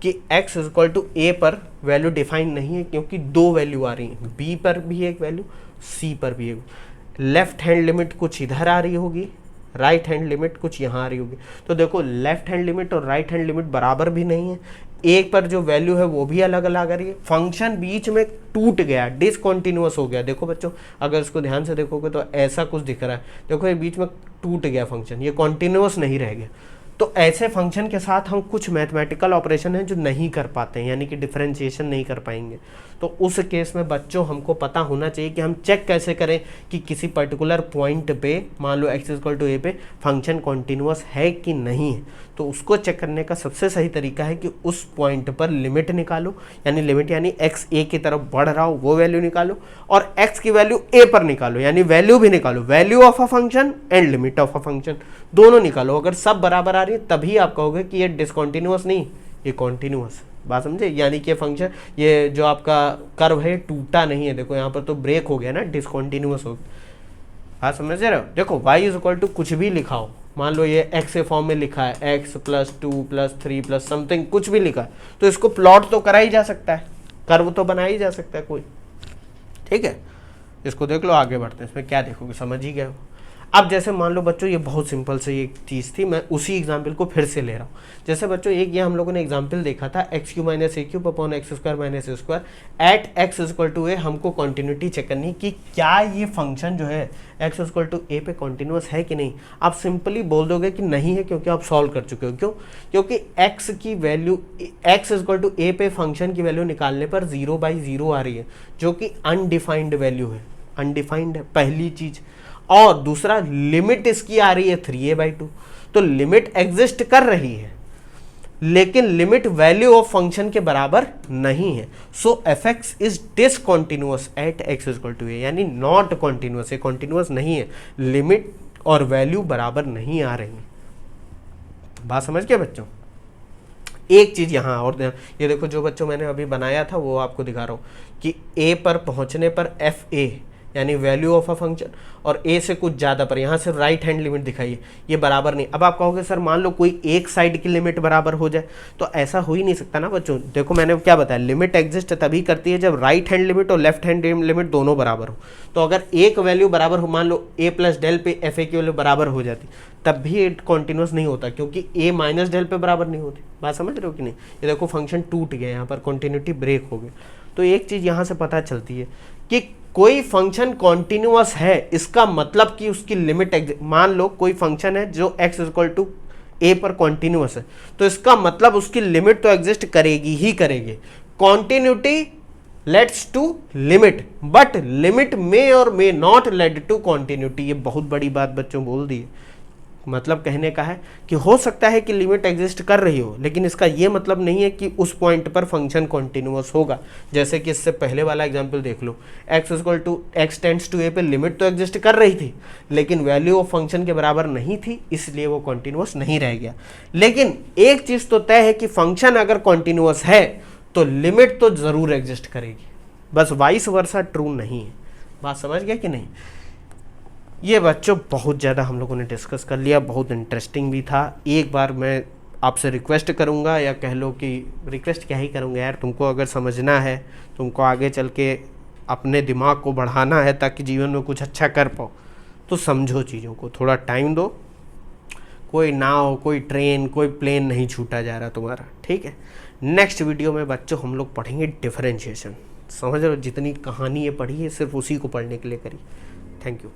कि x इक्वल टू a पर वैल्यू डिफाइन नहीं है, क्योंकि 2 वैल्यू आ रही हैं, b पर भी एक वैल्यू, c पर भी एक। लेफ्ट हैंड लिमिट कुछ इधर आ रही होगी, राइट हैंड लिमिट कुछ यहाँ आ रही होगी। तो देखो लेफ्ट हैंड लिमिट और राइट हैंड लिमिट बराबर भी नहीं है, एक पर जो वैल्यू है वो भी अलग अलग आ रही है। फंक्शन बीच में टूट गया, डिसकॉन्टिन्यूअस हो गया। देखो बच्चों अगर इसको ध्यान से देखोगे तो ऐसा कुछ दिख रहा है, देखो ये बीच में टूट गया फंक्शन, ये कॉन्टिन्यूअस नहीं रह गया। तो ऐसे फंक्शन के साथ हम कुछ मैथमेटिकल ऑपरेशन हैं जो नहीं कर पाते हैं, यानी कि डिफरेंशिएशन नहीं कर पाएंगे। तो उस केस में बच्चों हमको पता होना चाहिए कि हम चेक कैसे करें कि किसी पर्टिकुलर पॉइंट पे, मान लो x इक्वल टू ए पे फंक्शन कॉन्टिन्यूअस है कि नहीं है। तो उसको चेक करने का सबसे सही तरीका है कि उस पॉइंट पर लिमिट निकालो, यानी लिमिट यानी x a की तरफ बढ़ रहा हो वो वैल्यू निकालो, और x की वैल्यू a पर निकालो, यानी वैल्यू भी निकालो, value of a function and limit of a function दोनों निकालो। अगर सब बराबर आ रही है तभी आप कहोगे कि ये डिसकॉन्टिन्यूअस नहीं, ये कॉन्टिन्यूअस। बात समझे, यानी कि फंक्शन, ये जो आपका कर्व है टूटा नहीं है, देखो यहाँ पर तो ब्रेक हो गया ना, डिसकॉन्टिन्यूअस हो गया। बात समझ रहे हो, देखो y इज इक्वल टू कुछ भी लिखा हो, मान लो ये x के फॉर्म में लिखा है x plus 2 plus 3 plus something कुछ भी लिखा है, तो इसको प्लॉट तो करा ही जा सकता है, कर्व तो बनाया ही जा सकता है कोई, ठीक है। इसको देख लो, आगे बढ़ते हैं, इसमें क्या देखोगे समझ ही गए हो। अब जैसे मान लो बच्चों, ये बहुत सिंपल से एक चीज़ थी, मैं उसी एग्जाम्पल को फिर से ले रहा हूँ। जैसे बच्चों एक ये हम लोगों ने एग्जाम्पल देखा था X cube minus A cube upon X square minus A square at X equal to A. हमको कॉन्टिन्यूटी चेक करनी कि क्या ये फंक्शन जो है एक्स इक्वल टू ए पे कॉन्टिन्यूअस है कि नहीं। आप सिंपली बोल दोगे कि नहीं है, क्योंकि आप सॉल्व कर चुके हो। क्यों? क्योंकि एक्स की value, x equal to A पे फंक्शन की वैल्यू निकालने पर 0/0 आ रही है, जो कि अनडिफाइंड वैल्यू है, अनडिफाइंड है पहली चीज। और दूसरा, लिमिट इसकी आ रही है 3a/2, तो लिमिट एग्जिस्ट कर रही है, लेकिन लिमिट वैल्यू ऑफ फंक्शन के बराबर नहीं है। So F x is discontinuous at X equal to A, यानी नॉट कॉन्टिन्यूअस है, कॉन्टिन्यूअस नहीं है, लिमिट और वैल्यू बराबर नहीं आ रही। बात समझ गए बच्चों? एक चीज यहां और ये देखो, जो बच्चों मैंने अभी बनाया था वो आपको दिखा रहा हूं कि ए पर पहुंचने पर एफ ए यानी वैल्यू ऑफ अ फंक्शन, और ए से कुछ ज़्यादा पर, यहाँ से राइट हैंड लिमिट दिखाई है, ये बराबर नहीं। अब आप कहोगे सर मान लो कोई एक साइड की लिमिट बराबर हो जाए, तो ऐसा हो ही नहीं सकता ना बच्चों। देखो मैंने क्या बताया, लिमिट एग्जिस्ट तभी करती है जब राइट हैंड लिमिट और लेफ्ट हैंड लिमिट दोनों बराबर हो। तो अगर एक वैल्यू बराबर हो, मान लो ए प्लस डेल पे एफ ए की वैल्यू बराबर हो जाती, तब भी ये कॉन्टिन्यूस नहीं होता, क्योंकि ए माइनस डेल पे बराबर नहीं होती। बात समझ रहे हो कि नहीं? ये देखो फंक्शन टूट गया, यहाँ पर कॉन्टिन्यूटी ब्रेक हो गई। तो एक चीज़ यहाँ से पता चलती है कि कोई फंक्शन कॉन्टिन्यूअस है, इसका मतलब कि उसकी लिमिट, मान लो कोई फंक्शन है जो x इक्वल टू ए पर कॉन्टिन्यूअस है, तो इसका मतलब उसकी लिमिट तो एग्जिस्ट करेगी ही करेगी। Continuity leads to limit, but limit may or may not lead to continuity. ये बहुत बड़ी बात बच्चों बोल दी है। मतलब कहने का है कि हो सकता है कि लिमिट एग्जिस्ट कर रही हो, लेकिन इसका ये मतलब नहीं है कि उस पॉइंट पर फंक्शन कॉन्टिन्यूअस होगा। जैसे कि इससे पहले वाला एग्जांपल देख लो, x equal to X tends to A पे लिमिट तो एग्जिस्ट कर रही थी, लेकिन वैल्यू ऑफ फंक्शन के बराबर नहीं थी, इसलिए वो कॉन्टिन्यूअस नहीं रह गया। लेकिन एक चीज़ तो तय है कि फंक्शन अगर कॉन्टिन्यूअस है तो लिमिट तो ज़रूर एग्जिस्ट करेगी, बस वाइस वर्सा ट्रू नहीं है। बात समझ गया कि नहीं? ये बच्चों बहुत ज़्यादा हम लोगों ने डिस्कस कर लिया, बहुत इंटरेस्टिंग भी था। एक बार मैं आपसे रिक्वेस्ट करूँगा, या कह लो कि रिक्वेस्ट क्या ही करूँगा यार, तुमको अगर समझना है, तुमको आगे चल के अपने दिमाग को बढ़ाना है ताकि जीवन में कुछ अच्छा कर पाओ, तो समझो चीज़ों को, थोड़ा टाइम दो। कोई नाव, कोई ट्रेन, कोई प्लेन नहीं छूटा जा रहा तुम्हारा, ठीक है। नेक्स्ट वीडियो में बच्चों हम लोग पढ़ेंगे डिफरेंशिएशन। समझ रहे हो, जितनी कहानी ये पढ़ी है सिर्फ उसी को पढ़ने के लिए करी। Thank you.